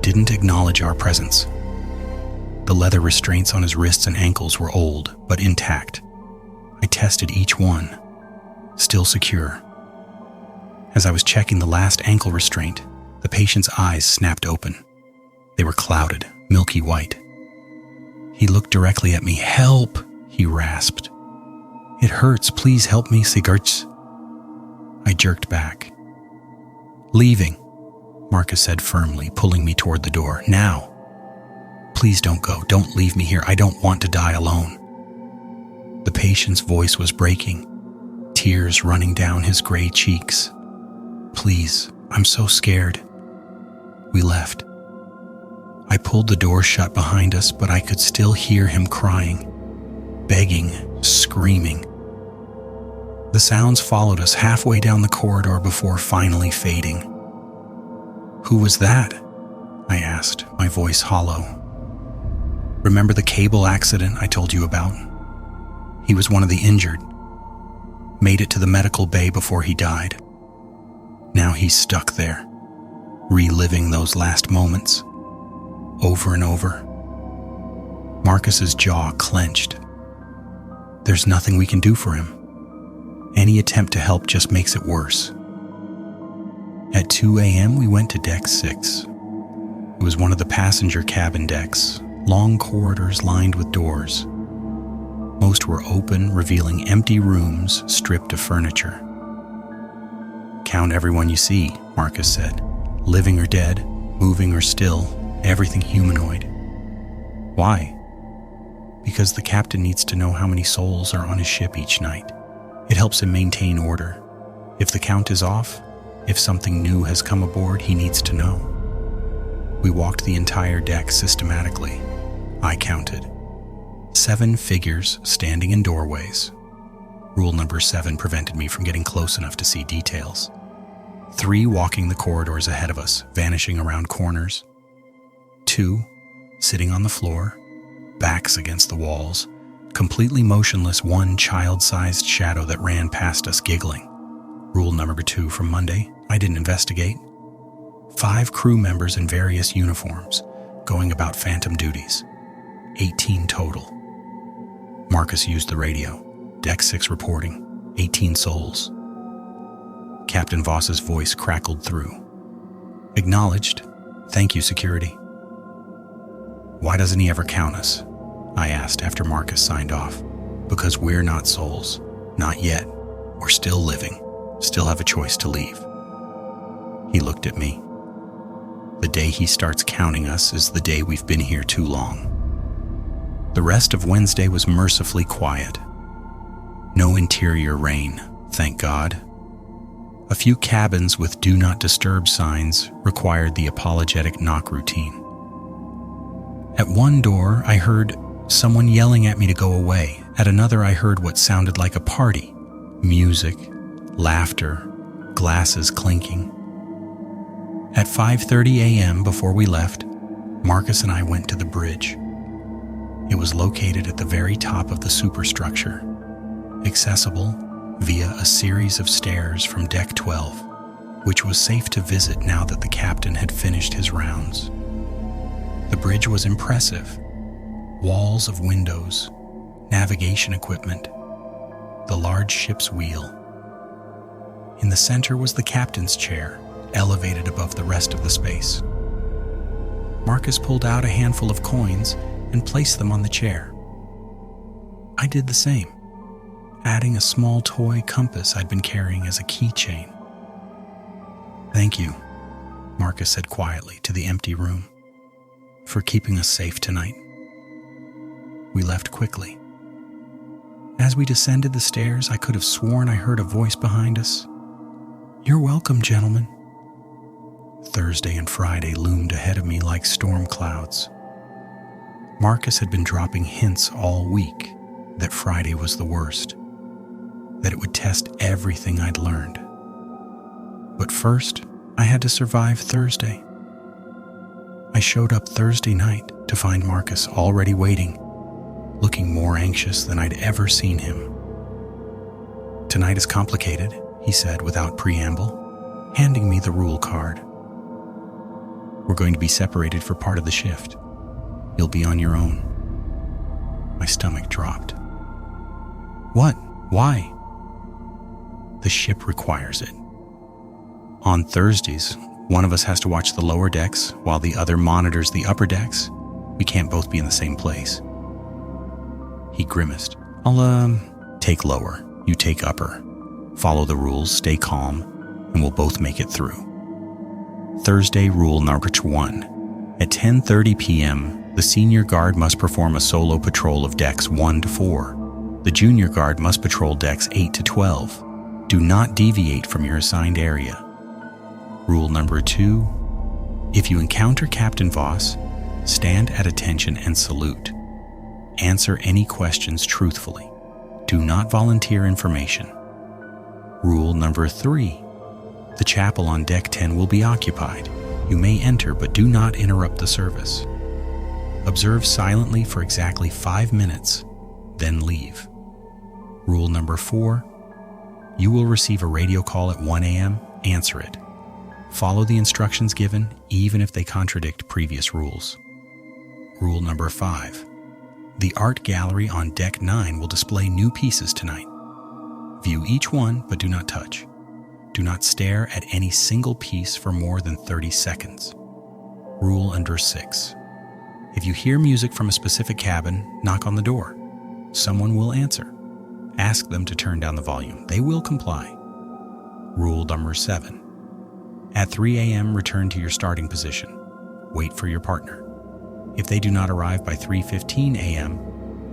didn't acknowledge our presence. The leather restraints on his wrists and ankles were old, but intact. I tested each one, still secure. As I was checking the last ankle restraint, the patient's eyes snapped open. They were clouded, milky white. He looked directly at me. "Help!" he rasped. "It hurts. Please help me, Sigurds." I jerked back. "Leaving," Marcus said firmly, pulling me toward the door. "Now. Please don't go. Don't leave me here. I don't want to die alone." The patient's voice was breaking, tears running down his gray cheeks. "Please, I'm so scared." We left. I pulled the door shut behind us, but I could still hear him crying, begging, screaming. The sounds followed us halfway down the corridor before finally fading. "Who was that?" I asked, my voice hollow. "Remember the cable accident I told you about? He was one of the injured. Made it to the medical bay before he died. Now he's stuck there, reliving those last moments, over and over. Marcus's jaw clenched. There's nothing we can do for him. Any attempt to help just makes it worse. At 2 a.m., we went to deck 6. It was one of the passenger cabin decks, long corridors lined with doors. Most were open, revealing empty rooms stripped of furniture. Count everyone you see, Marcus said. Living or dead, moving or still, everything humanoid. Why? Because the captain needs to know how many souls are on his ship each night. It helps him maintain order. If the count is off, if something new has come aboard, he needs to know. We walked the entire deck systematically. I counted 7 figures standing in doorways. Rule number 7 prevented me from getting close enough to see details. 3 walking the corridors ahead of us, vanishing around corners. 2 sitting on the floor, backs against the walls, completely motionless, 1 child-sized shadow that ran past us giggling. Rule number 2 from Monday, I didn't investigate. 5 crew members in various uniforms, going about phantom duties. 18 total. Marcus used the radio. Deck 6 reporting. 18 souls. Captain Voss's voice crackled through. Acknowledged. Thank you, security. Why doesn't he ever count us? I asked after Marcus signed off. Because we're not souls. Not yet. We're still living. Still have a choice to leave. He looked at me. The day he starts counting us is the day we've been here too long. The rest of Wednesday was mercifully quiet. No interior rain, thank God. A few cabins with do not disturb signs required the apologetic knock routine. At one door, I heard someone yelling at me to go away. At another, I heard what sounded like a party. Music, laughter, glasses clinking. At 5:30 a.m. before we left, Marcus and I went to the bridge. It was located at the very top of the superstructure, accessible via a series of stairs from deck 12, which was safe to visit now that the captain had finished his rounds. The bridge was impressive. Walls of windows, navigation equipment, the large ship's wheel. In the center was the captain's chair, elevated above the rest of the space. Marcus pulled out a handful of coins and placed them on the chair. I did the same, adding a small toy compass I'd been carrying as a keychain. Thank you, Marcus said quietly to the empty room, for keeping us safe tonight. We left quickly. As we descended the stairs, I could have sworn I heard a voice behind us. You're welcome, gentlemen. Thursday and Friday loomed ahead of me like storm clouds. Marcus had been dropping hints all week that Friday was the worst, that it would test everything I'd learned. But first, I had to survive Thursday. I showed up Thursday night to find Marcus already waiting, looking more anxious than I'd ever seen him. Tonight is complicated, he said without preamble, handing me the rule card. We're going to be separated for part of the shift. You'll be on your own. My stomach dropped. What? Why? The ship requires it. On Thursdays, one of us has to watch the lower decks while the other monitors the upper decks. We can't both be in the same place. He grimaced. I'll, take lower. You take upper. Follow the rules, stay calm, and we'll both make it through. Thursday rule number 1. At 10:30 p.m., the senior guard must perform a solo patrol of decks 1 to 4. The junior guard must patrol decks 8 to 12. Do not deviate from your assigned area. Rule number 2. If you encounter Captain Voss, stand at attention and salute. Answer any questions truthfully. Do not volunteer information. Rule number 3. The chapel on deck 10 will be occupied. You may enter, but do not interrupt the service. Observe silently for exactly 5 minutes, then leave. Rule number 4. You will receive a radio call at 1 a.m. Answer it. Follow the instructions given, even if they contradict previous rules. Rule number 5. The art gallery on Deck 9 will display new pieces tonight. View each one, but do not touch. Do not stare at any single piece for more than 30 seconds. Rule number 6. If you hear music from a specific cabin, knock on the door. Someone will answer. Ask them to turn down the volume. They will comply. Rule number 7. At 3 a.m., return to your starting position. Wait for your partner. If they do not arrive by 3:15 a.m.,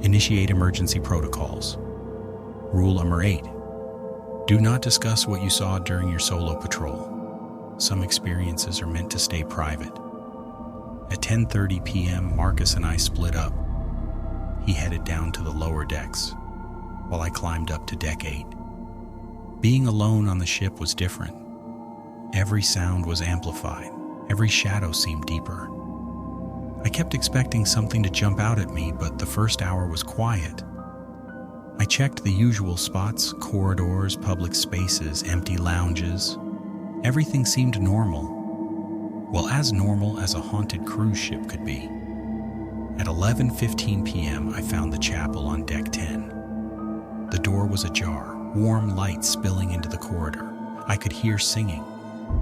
initiate emergency protocols. Rule number 8. Do not discuss what you saw during your solo patrol. Some experiences are meant to stay private. At 10:30 p.m., Marcus and I split up. He headed down to the lower decks, while I climbed up to Deck 8. Being alone on the ship was different. Every sound was amplified. Every shadow seemed deeper. I kept expecting something to jump out at me, but the first hour was quiet. I checked the usual spots, corridors, public spaces, empty lounges. Everything seemed normal. Well, as normal as a haunted cruise ship could be. At 11:15 p.m., I found the chapel on Deck 10. The door was ajar, warm light spilling into the corridor. I could hear singing,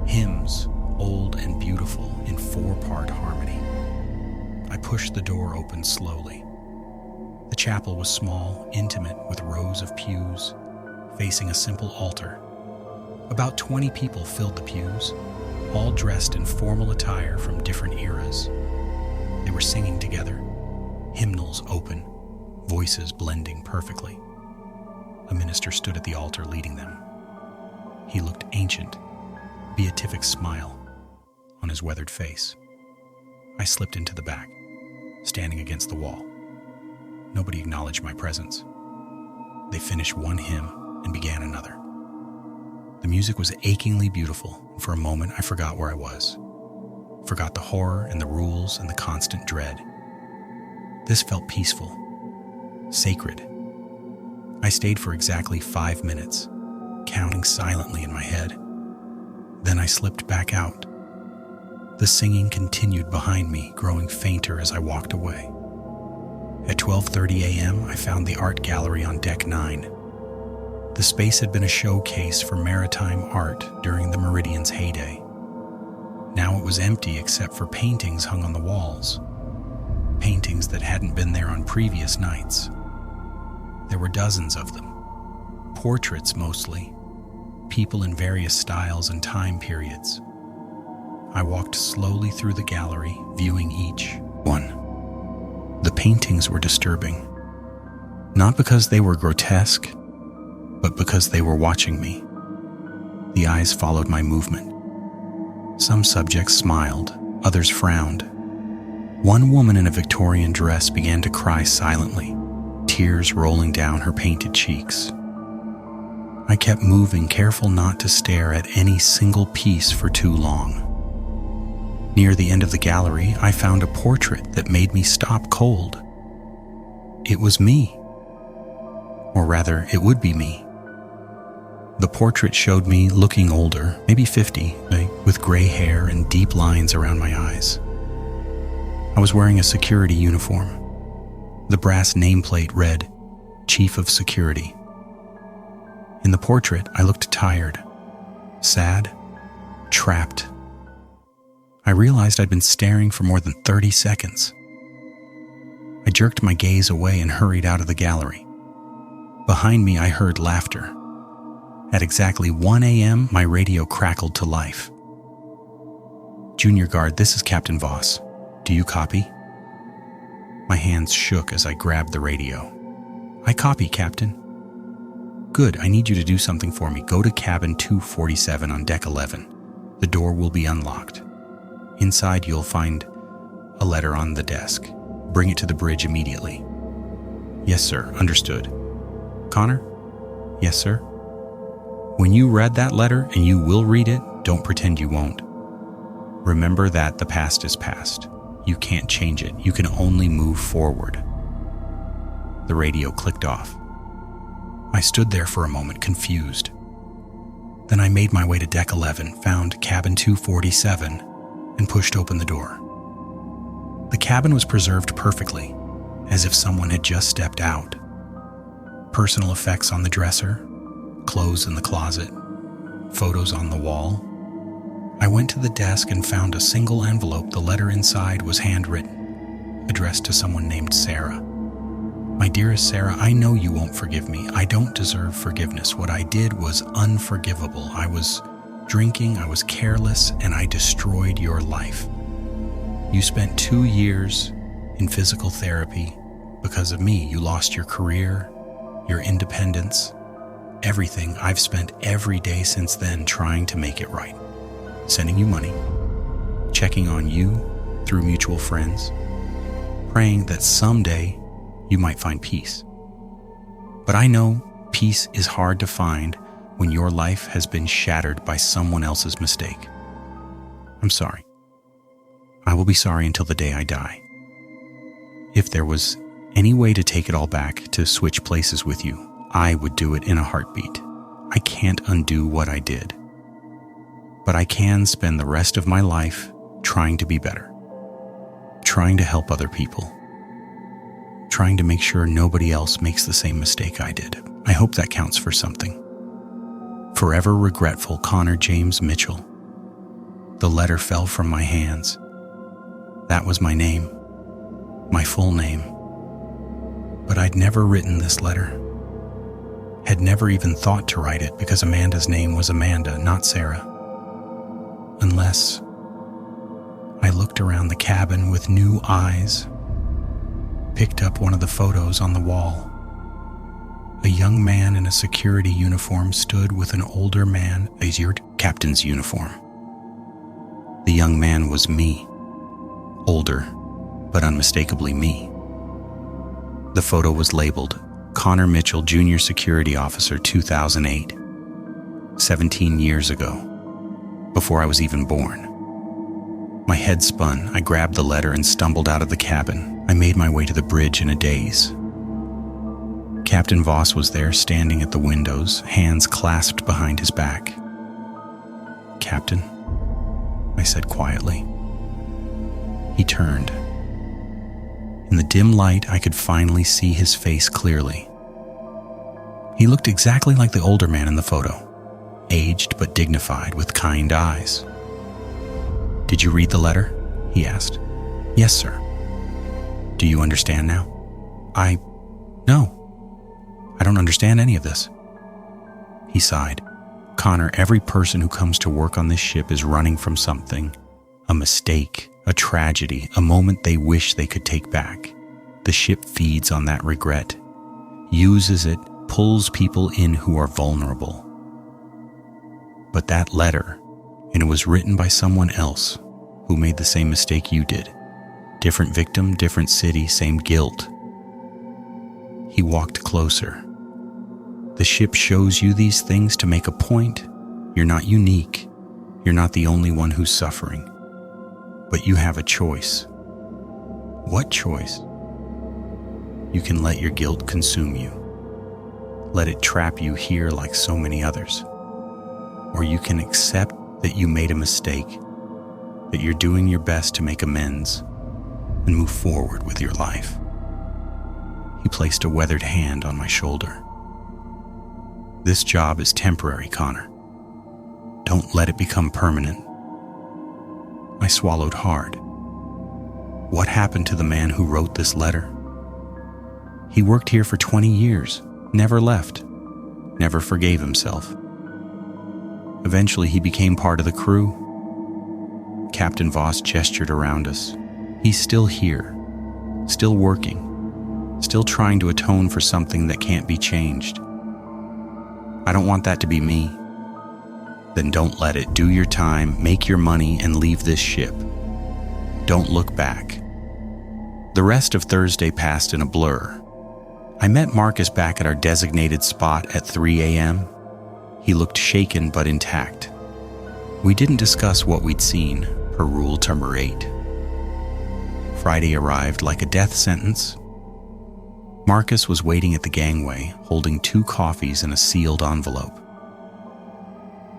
hymns, old and beautiful, in 4-part harmony. I pushed the door open slowly. The chapel was small, intimate, with rows of pews, facing a simple altar. About 20 people filled the pews, all dressed in formal attire from different eras. They were singing together, hymnals open, voices blending perfectly. A minister stood at the altar leading them. He looked ancient, beatific smile on his weathered face. I slipped into the back, standing against the wall. Nobody acknowledged my presence. They finished one hymn and began another. The music was achingly beautiful, and for a moment I forgot where I was. Forgot the horror and the rules and the constant dread. This felt peaceful, sacred. I stayed for exactly 5 minutes, counting silently in my head. Then I slipped back out. The singing continued behind me, growing fainter as I walked away. At 12:30 a.m., I found the art gallery on Deck 9. The space had been a showcase for maritime art during the Meridian's heyday. Now it was empty except for paintings hung on the walls, paintings that hadn't been there on previous nights. There were dozens of them, portraits mostly, people in various styles and time periods. I walked slowly through the gallery, viewing each one. The paintings were disturbing, not because they were grotesque, but because they were watching me. The eyes followed my movement. Some subjects smiled, others frowned. One woman in a Victorian dress began to cry silently, tears rolling down her painted cheeks. I kept moving, careful not to stare at any single piece for too long. Near the end of the gallery, I found a portrait that made me stop cold. It was me. Or rather, it would be me. The portrait showed me looking older, maybe 50, with gray hair and deep lines around my eyes. I was wearing a security uniform. The brass nameplate read, Chief of Security. In the portrait, I looked tired, sad, trapped. I realized I'd been staring for more than 30 seconds. I jerked my gaze away and hurried out of the gallery. Behind me, I heard laughter. At exactly 1 a.m., my radio crackled to life. Junior Guard, this is Captain Voss. Do you copy? My hands shook as I grabbed the radio. I copy, Captain. Good, I need you to do something for me. Go to cabin 247 on Deck 11. The door will be unlocked. Inside, you'll find a letter on the desk. Bring it to the bridge immediately. Yes, sir. Understood. Connor? Yes, sir. When you read that letter, and you will read it, don't pretend you won't. Remember that the past is past. You can't change it. You can only move forward. The radio clicked off. I stood there for a moment, confused. Then I made my way to deck 11, found cabin 247, and pushed open the door. The cabin was preserved perfectly, as if someone had just stepped out. Personal effects on the dresser, clothes in the closet, photos on the wall. I went to the desk and found a single envelope. The letter inside was handwritten, addressed to someone named Sarah. My dearest Sarah, I know you won't forgive me. I don't deserve forgiveness. What I did was unforgivable. I was drinking, I was careless, and I destroyed your life. You spent 2 years in physical therapy because of me. You lost your career, your independence, everything. I've spent every day since then trying to make it right. Sending you money, checking on you through mutual friends, praying that someday you might find peace. But I know peace is hard to find when your life has been shattered by someone else's mistake. I'm sorry. I will be sorry until the day I die. If there was any way to take it all back, to switch places with you, I would do it in a heartbeat. I can't undo what I did. But I can spend the rest of my life trying to be better, trying to help other people, trying to make sure nobody else makes the same mistake I did. I hope that counts for something. Forever regretful, Connor James Mitchell. The letter fell from my hands. That was my name, my full name. But I'd never written this letter. Had never even thought to write it because Amanda's name was Amanda, not Sarah. Unless I looked around the cabin with new eyes, picked up one of the photos on the wall. A young man in a security uniform stood with an older man, your captain's uniform. The young man was me, older, but unmistakably me. The photo was labeled Connor Mitchell, Junior Security Officer, 2008, 17 years ago, before I was even born. My head spun. I grabbed the letter and stumbled out of the cabin. I made my way to the bridge in a daze. Captain Voss was there, standing at the windows, hands clasped behind his back. "Captain," I said quietly. He turned. In the dim light, I could finally see his face clearly. He looked exactly like the older man in the photo, aged but dignified, with kind eyes. "Did you read the letter?" he asked. "Yes, sir." "Do you understand now?" No. I don't understand any of this." He sighed. "Connor, every person who comes to work on this ship is running from something. A mistake, a tragedy, a moment they wish they could take back. The ship feeds on that regret, uses it, pulls people in who are vulnerable. But that letter, and it was written by someone else who made the same mistake you did. Different victim, different city, same guilt." He walked closer. "The ship shows you these things to make a point. You're not unique. You're not the only one who's suffering. But you have a choice." "What choice?" "You can let your guilt consume you. Let it trap you here like so many others. Or you can accept that you made a mistake, that you're doing your best to make amends, and move forward with your life." He placed a weathered hand on my shoulder. "This job is temporary, Connor. Don't let it become permanent." I swallowed hard. What happened to the man who wrote this letter? He worked here for 20 years, never left, never forgave himself. Eventually, he became part of the crew. Captain Voss gestured around us. He's still here, still working, still trying to atone for something that can't be changed. I don't want that to be me. Then don't let it. Do your time, make your money, and leave this ship. Don't look back. The rest of Thursday passed in a blur. I met Marcus back at our designated spot at 3 a.m. He looked shaken but intact. We didn't discuss what we'd seen, per rule number 8. Friday arrived like a death sentence. Marcus was waiting at the gangway, holding 2 coffees in a sealed envelope.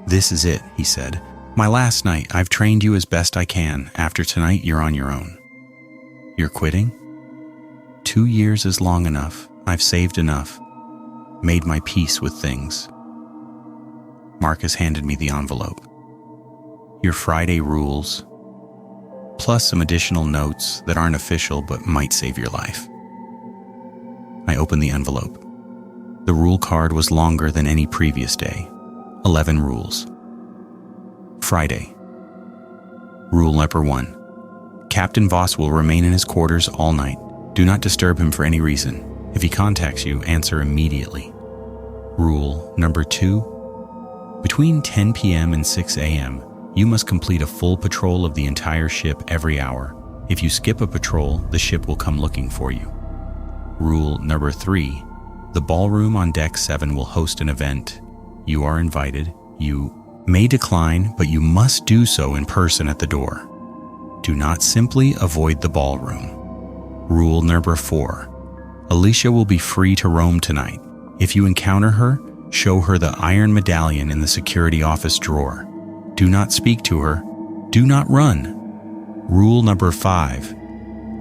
"This is it," he said. "My last night. I've trained you as best I can. After tonight, you're on your own." "You're quitting?" 2 years is long enough. I've saved enough. Made my peace with things. Marcus handed me the envelope. "Your Friday rules, plus some additional notes that aren't official but might save your life." I opened the envelope. The rule card was longer than any previous day. 11 rules. Friday. Rule number 1. Captain Voss will remain in his quarters all night. Do not disturb him for any reason. If he contacts you, answer immediately. Rule number 2. Between 10 p.m. and 6 a.m., you must complete a full patrol of the entire ship every hour. If you skip a patrol, the ship will come looking for you. Rule number 3. The ballroom on Deck 7 will host an event. You are invited. You may decline, but you must do so in person at the door. Do not simply avoid the ballroom. Rule number 4. Alicia will be free to roam tonight. If you encounter her, show her the iron medallion in the security office drawer. Do not speak to her. Do not run. Rule number 5.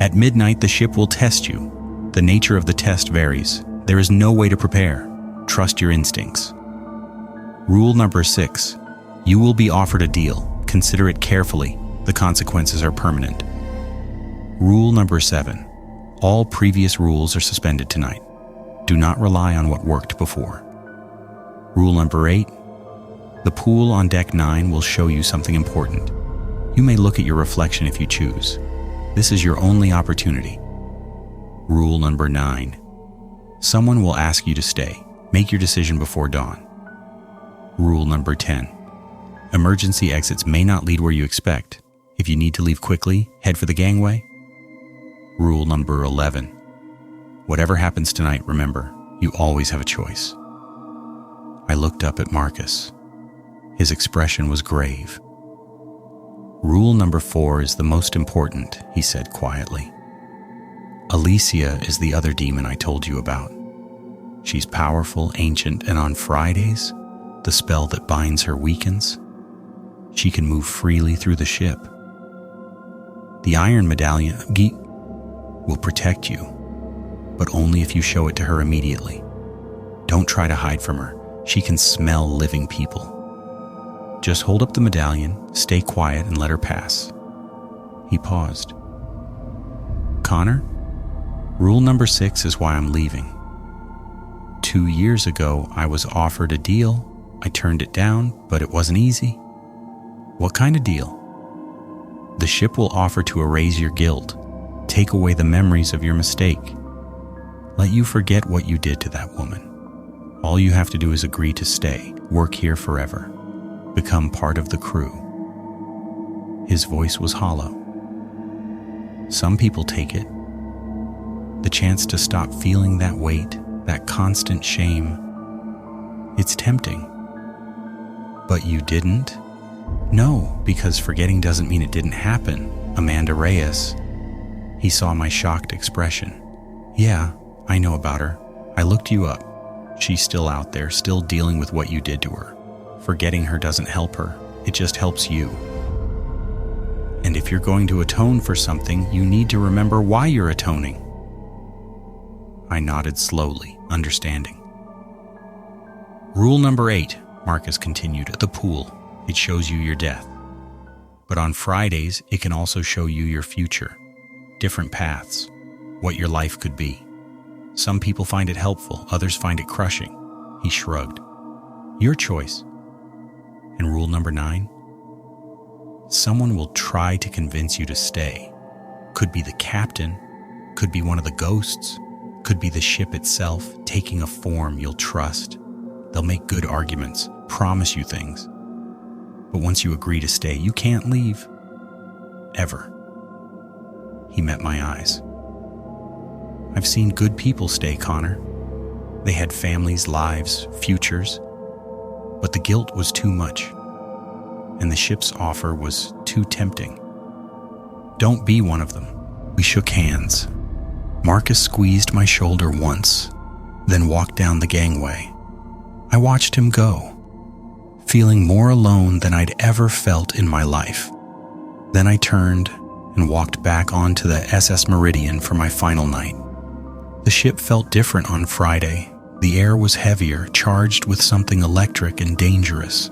At midnight, the ship will test you. The nature of the test varies. There is no way to prepare. Trust your instincts. Rule number 6. You will be offered a deal. Consider it carefully. The consequences are permanent. Rule number 7. All previous rules are suspended tonight. Do not rely on what worked before. Rule number 8. The pool on Deck 9 will show you something important. You may look at your reflection if you choose. This is your only opportunity. Rule number 9. Someone will ask you to stay. Make your decision before dawn. Rule number 10. Emergency exits may not lead where you expect. If you need to leave quickly, head for the gangway. Rule number 11. Whatever happens tonight, remember, you always have a choice. I looked up at Marcus. His expression was grave. Rule number 4 is the most important, he said quietly. Alicia is the other demon I told you about. She's powerful, ancient, and on Fridays, the spell that binds her weakens. She can move freely through the ship. The iron medallion will protect you, but only if you show it to her immediately. Don't try to hide from her. She can smell living people. Just hold up the medallion, stay quiet, and let her pass. He paused. Connor, rule number 6 is why I'm leaving. 2 years ago, I was offered a deal. I turned it down, but it wasn't easy. What kind of deal? The ship will offer to erase your guilt, take away the memories of your mistake, let you forget what you did to that woman. All you have to do is agree to stay, work here forever, become part of the crew. His voice was hollow. Some people take it. The chance to stop feeling that weight, that constant shame. It's tempting. But you didn't? No, because forgetting doesn't mean it didn't happen. Amanda Reyes. He saw my shocked expression. Yeah, I know about her. I looked you up. She's still out there, still dealing with what you did to her. Forgetting her doesn't help her. It just helps you. And if you're going to atone for something, you need to remember why you're atoning. I nodded slowly, understanding. Rule number 8, Marcus continued, the pool. It shows you your death. But on Fridays, it can also show you your future. Different paths. What your life could be. Some people find it helpful, others find it crushing. He shrugged. Your choice. And rule number 9? Someone will try to convince you to stay. Could be the captain, could be one of the ghosts, could be the ship itself taking a form you'll trust. They'll make good arguments, promise you things. But once you agree to stay, you can't leave. Ever. He met my eyes. I've seen good people stay, Connor. They had families, lives, futures. But the guilt was too much. And the ship's offer was too tempting. Don't be one of them. We shook hands. Marcus squeezed my shoulder once, then walked down the gangway. I watched him go. feeling more alone than I'd ever felt in my life. Then I turned and walked back onto the SS Meridian for my final night. The ship felt different on Friday. The air was heavier, charged with something electric and dangerous.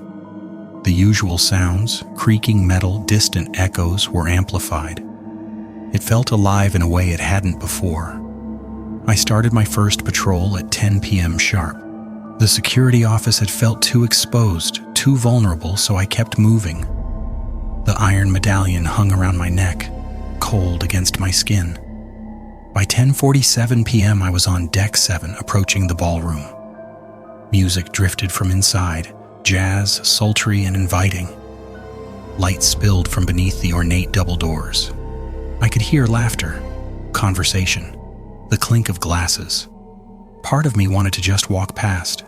The usual sounds, creaking metal, distant echoes, were amplified. It felt alive in a way it hadn't before. I started my first patrol at 10 p.m. sharp. The security office had felt too exposed, too vulnerable, so I kept moving. The iron medallion hung around my neck, cold against my skin. By 10:47 p.m. I was on Deck 7, approaching the ballroom. Music drifted from inside, jazz, sultry and inviting. Light spilled from beneath the ornate double doors. I could hear laughter, conversation, the clink of glasses. Part of me wanted to just walk past,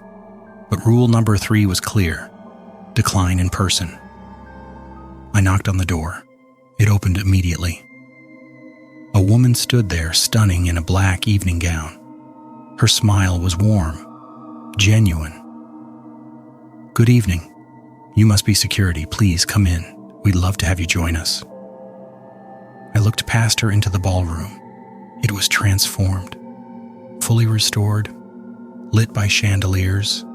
but rule number 3 was clear: decline in person. I knocked on the door. It opened immediately. A woman stood there, stunning in a black evening gown. Her smile was warm, genuine. "Good evening. You must be security. Please come in. We'd love to have you join us." I looked past her into the ballroom. It was transformed, fully restored, lit by chandeliers,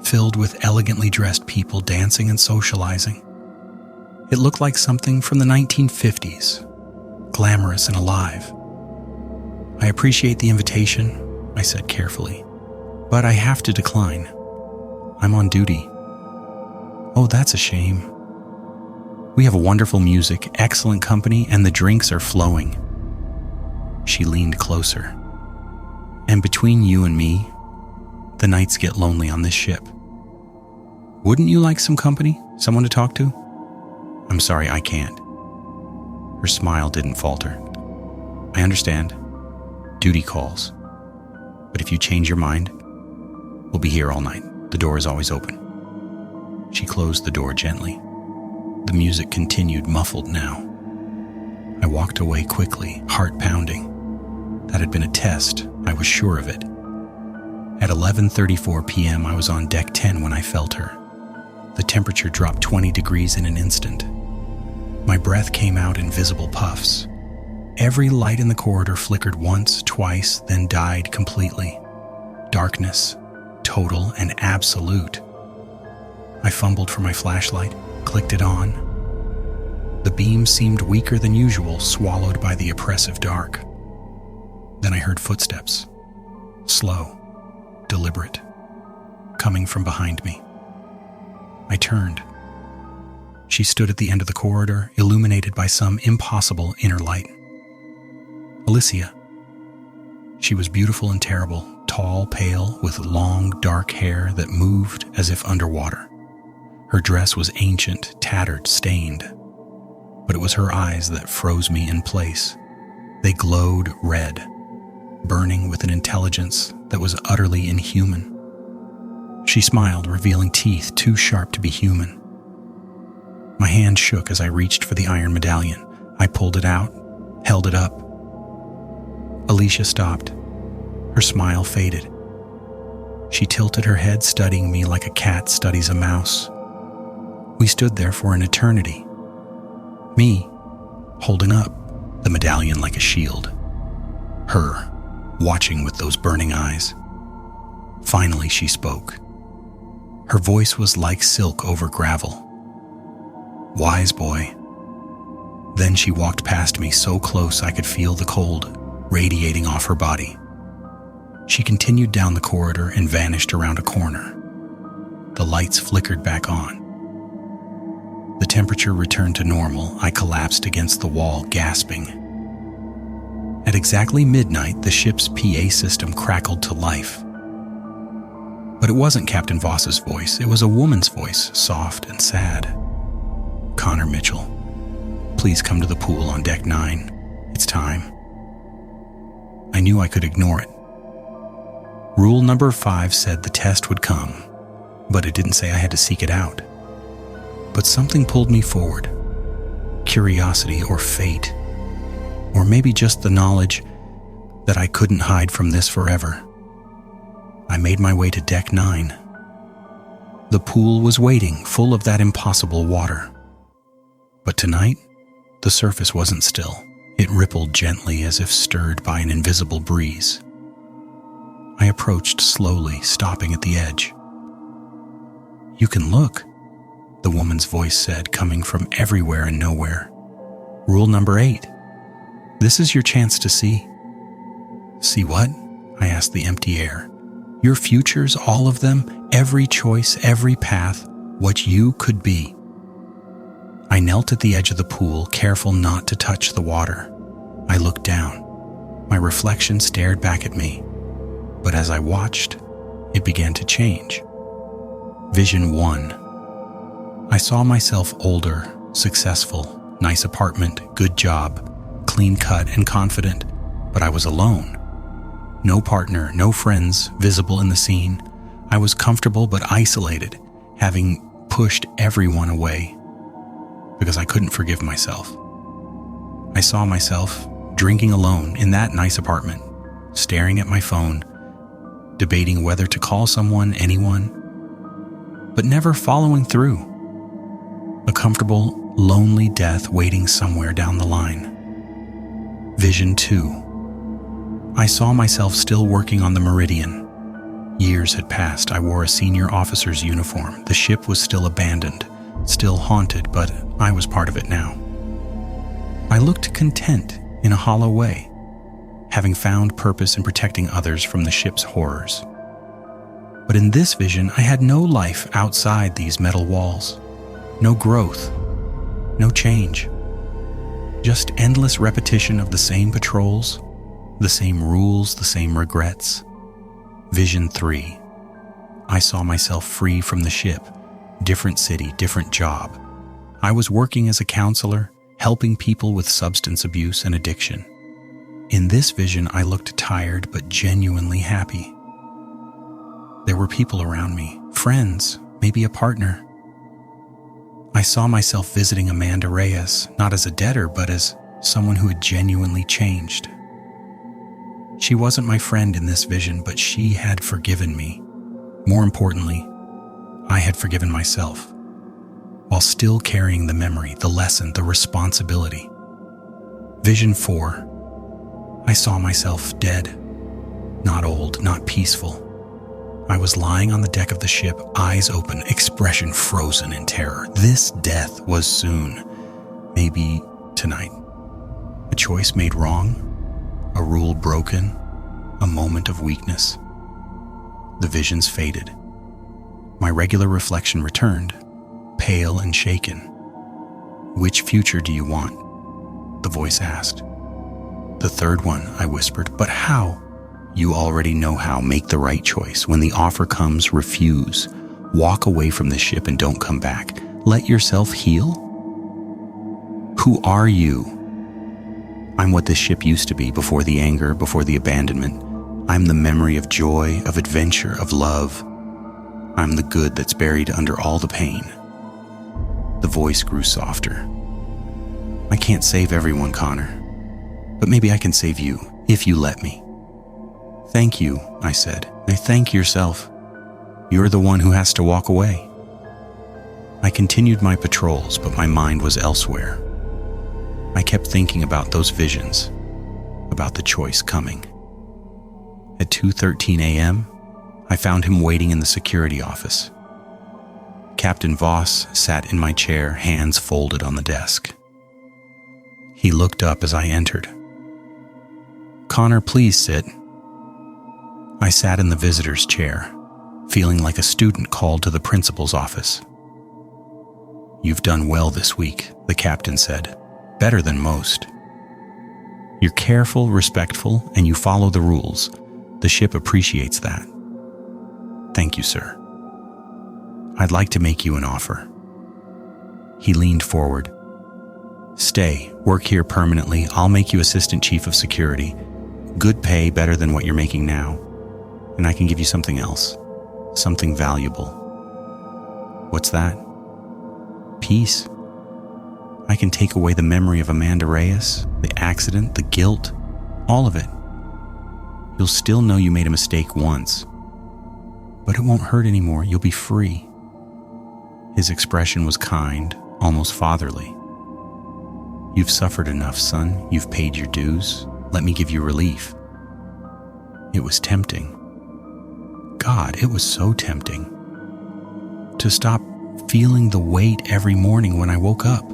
filled with elegantly dressed people dancing and socializing. It looked like something from the 1950s, glamorous and alive. "I appreciate the invitation," I said carefully, "but I have to decline. I'm on duty." "Oh, that's a shame. We have wonderful music, excellent company, and the drinks are flowing." She leaned closer. "And between you and me, the nights get lonely on this ship. Wouldn't you like some company, someone to talk to?" "I'm sorry, I can't." Her smile didn't falter. "I understand. Duty calls. But if you change your mind, we'll be here all night. The door is always open." She closed the door gently. The music continued, muffled now. I walked away quickly, heart pounding. That had been a test, I was sure of it. At 11:34 p.m. I was on Deck 10 when I felt her. The temperature dropped 20 degrees in an instant. My breath came out in visible puffs. Every light in the corridor flickered once, twice, then died completely. Darkness, total and absolute. I fumbled for my flashlight, clicked it on. The beam seemed weaker than usual, swallowed by the oppressive dark. Then I heard footsteps, slow, deliberate, coming from behind me. I turned. She stood at the end of the corridor, illuminated by some impossible inner light. Alicia. She was beautiful and terrible, tall, pale, with long, dark hair that moved as if underwater. Her dress was ancient, tattered, stained, but it was her eyes that froze me in place. They glowed red, burning with an intelligence that was utterly inhuman. She smiled, revealing teeth too sharp to be human. My hand shook as I reached for the iron medallion. I pulled it out, held it up. Alicia stopped. Her smile faded. She tilted her head, studying me like a cat studies a mouse. We stood there for an eternity. Me, holding up the medallion like a shield. Her, watching with those burning eyes. Finally, she spoke. Her voice was like silk over gravel. "Wise boy." Then she walked past me so close I could feel the cold radiating off her body. She continued down the corridor and vanished around a corner. The lights flickered back on. The temperature returned to normal. I collapsed against the wall, gasping. At exactly midnight, the ship's PA system crackled to life. But it wasn't Captain Voss's voice. It was a woman's voice, soft and sad. "Connor Mitchell, please come to the pool on Deck 9. It's time." I knew I could ignore it. Rule number 5 said the test would come, but it didn't say I had to seek it out. But something pulled me forward. Curiosity or fate, or maybe just the knowledge that I couldn't hide from this forever. I made my way to Deck 9. The pool was waiting, full of that impossible water. But tonight, the surface wasn't still. It rippled gently as if stirred by an invisible breeze. I approached slowly, stopping at the edge. "You can look," the woman's voice said, coming from everywhere and nowhere. "Rule number 8. This is your chance to see." "See what?" I asked the empty air. "Your futures, all of them, every choice, every path, what you could be." I knelt at the edge of the pool, careful not to touch the water. I looked down. My reflection stared back at me. But as I watched, it began to change. Vision 1. I saw myself older, successful, nice apartment, good job, clean cut and confident, but I was alone. No partner, no friends visible in the scene. I was comfortable but isolated, having pushed everyone away because I couldn't forgive myself. I saw myself drinking alone in that nice apartment, staring at my phone, debating whether to call someone, anyone, but never following through. A comfortable, lonely death waiting somewhere down the line. Vision 2. I saw myself still working on the Meridian. Years had passed. I wore a senior officer's uniform. The ship was still abandoned, still haunted, but I was part of it now. I looked content in a hollow way, having found purpose in protecting others from the ship's horrors. But in this vision, I had no life outside these metal walls. No growth, no change. Just endless repetition of the same patrols, the same rules, the same regrets. Vision 3. I saw myself free from the ship, different city, different job. I was working as a counselor, helping people with substance abuse and addiction. In this vision, I looked tired but genuinely happy. There were people around me, friends, maybe a partner. I saw myself visiting Amanda Reyes, not as a debtor, but as someone who had genuinely changed. She wasn't my friend in this vision, but she had forgiven me. More importantly, I had forgiven myself, while still carrying the memory, the lesson, the responsibility. Vision 4. I saw myself dead, not old, not peaceful. I was lying on the deck of the ship, eyes open, expression frozen in terror. This death was soon, maybe tonight. A choice made wrong, a rule broken, a moment of weakness. The visions faded. My regular reflection returned, pale and shaken. "Which future do you want?" the voice asked. "The third one," I whispered. "But how?" "You already know how. Make the right choice. When the offer comes, refuse. Walk away from the ship and don't come back. Let yourself heal." "Who are you?" "I'm what this ship used to be, before the anger, before the abandonment. I'm the memory of joy, of adventure, of love. I'm the good that's buried under all the pain." The voice grew softer. "I can't save everyone, Connor, but maybe I can save you, if you let me." "Thank you," I said. "Thank yourself. You're the one who has to walk away." I continued my patrols, but my mind was elsewhere. I kept thinking about those visions, about the choice coming. At 2:13 a.m., I found him waiting in the security office. Captain Voss sat in my chair, hands folded on the desk. He looked up as I entered. "Connor, please sit." I sat in the visitor's chair, feeling like a student called to the principal's office. "You've done well this week," the captain said. "Better than most. You're careful, respectful, and you follow the rules. The ship appreciates that." "Thank you, sir. I'd like to make you an offer." He leaned forward. "Stay, work here permanently. I'll make you assistant chief of security. Good pay, better than what you're making now. And I can give you something else, something valuable." "What's that?" "Peace. I can take away the memory of Amanda Reyes, the accident, the guilt, all of it. You'll still know you made a mistake once, but it won't hurt anymore. You'll be free. His expression was kind, almost fatherly. "You've suffered enough, son. You've paid your dues. Let me give you relief." It was tempting. God, it was so tempting. To stop feeling the weight every morning when I woke up.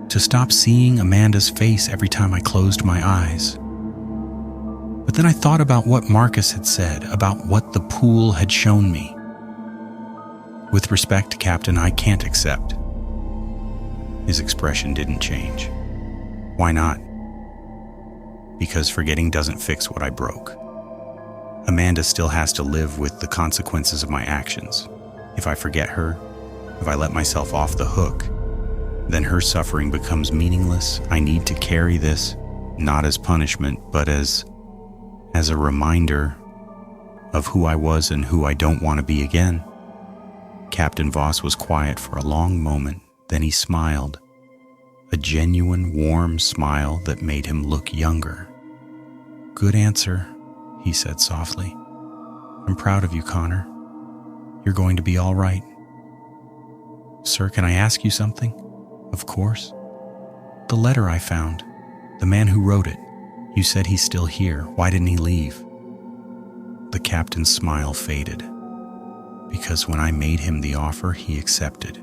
To stop seeing Amanda's face every time I closed my eyes. But then I thought about what Marcus had said, about what the pool had shown me. "With respect, Captain, I can't accept." His expression didn't change. "Why not?" "Because forgetting doesn't fix what I broke. Amanda still has to live with the consequences of my actions. If I forget her, if I let myself off the hook, then her suffering becomes meaningless. I need to carry this, not as punishment, but as a reminder of who I was and who I don't want to be again." Captain Voss was quiet for a long moment. Then he smiled, a genuine, warm smile that made him look younger. "Good answer," he said softly. "I'm proud of you, Connor. You're going to be all right." "Sir, can I ask you something?" "Of course." "The letter I found, the man who wrote it, you said he's still here. Why didn't he leave?" The captain's smile faded. "Because when I made him the offer, he accepted.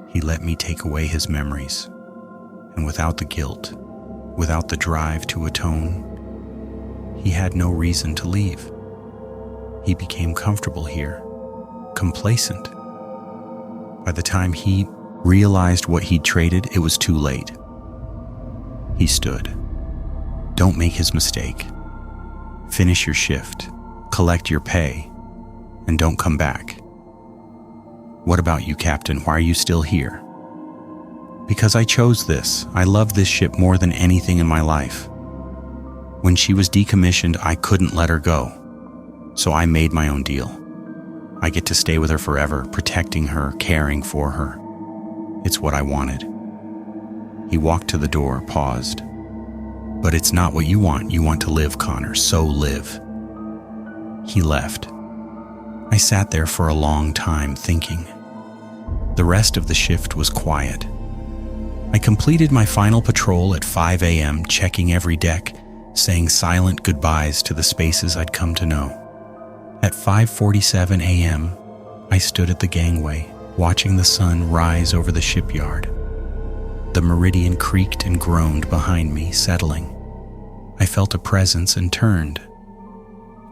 He let me take away his memories. And without the guilt, without the drive to atone, he had no reason to leave. He became comfortable here, complacent. By the time he realized what he'd traded, it was too late. He stood. Don't make his mistake. Finish your shift, collect your pay, and don't come back." "What about you, Captain? Why are you still here?" "Because I chose this. I love this ship more than anything in my life. When she was decommissioned, I couldn't let her go. So I made my own deal. I get to stay with her forever, protecting her, caring for her. It's what I wanted." He walked to the door, paused. "But it's not what you want. You want to live, Connor, so live." He left. I sat there for a long time thinking. The rest of the shift was quiet. I completed my final patrol at 5 a.m., checking every deck, saying silent goodbyes to the spaces I'd come to know. At 5:47 a.m., I stood at the gangway, watching the sun rise over the shipyard. The Meridian creaked and groaned behind me, settling. I felt a presence and turned.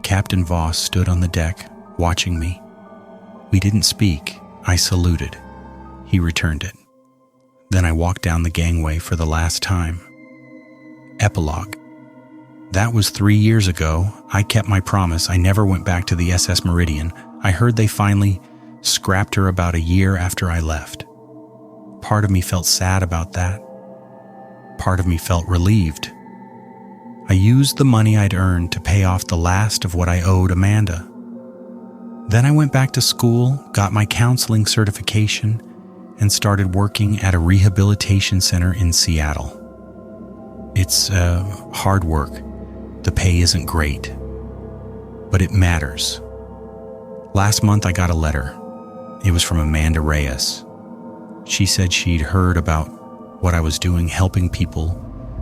Captain Voss stood on the deck, watching me. We didn't speak. I saluted. He returned it. Then I walked down the gangway for the last time. Epilogue. That was 3 years ago. I kept my promise. I never went back to the SS Meridian. I heard they finally scrapped her about a year after I left. Part of me felt sad about that. Part of me felt relieved. I used the money I'd earned to pay off the last of what I owed Amanda. Then I went back to school, got my counseling certification, and started working at a rehabilitation center in Seattle. It's hard work. The pay isn't great, but it matters. Last month I got a letter. It was from Amanda Reyes. She said she'd heard about what I was doing helping people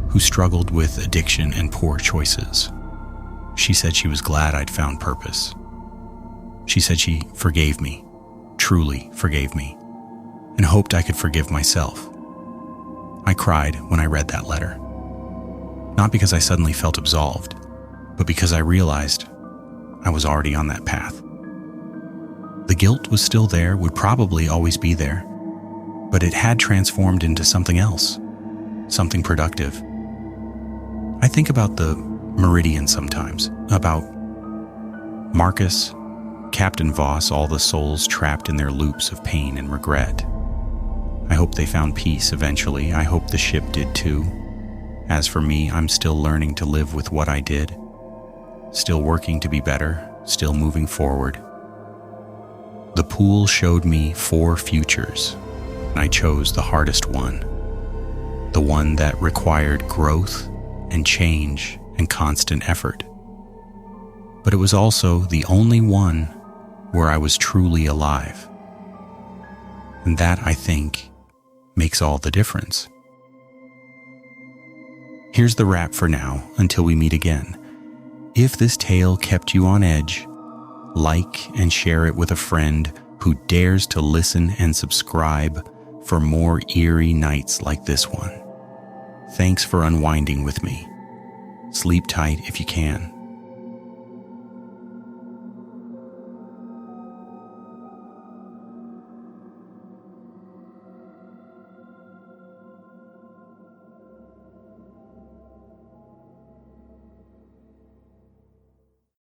who struggled with addiction and poor choices. She said she was glad I'd found purpose. She said she forgave me, truly forgave me, and hoped I could forgive myself. I cried when I read that letter. Not because I suddenly felt absolved, but because I realized I was already on that path. The guilt was still there, would probably always be there, but it had transformed into something else, something productive. I think about the Meridian sometimes, about Marcus, Captain Voss, all the souls trapped in their loops of pain and regret. I hope they found peace eventually. I hope the ship did too. As for me, I'm still learning to live with what I did, still working to be better, still moving forward. The pool showed me 4 futures, and I chose the hardest one, the one that required growth and change and constant effort. But it was also the only one where I was truly alive. And that, I think, makes all the difference. Here's the wrap for now until we meet again. If this tale kept you on edge, like and share it with a friend who dares to listen and subscribe for more eerie nights like this one. Thanks for unwinding with me. Sleep tight if you can.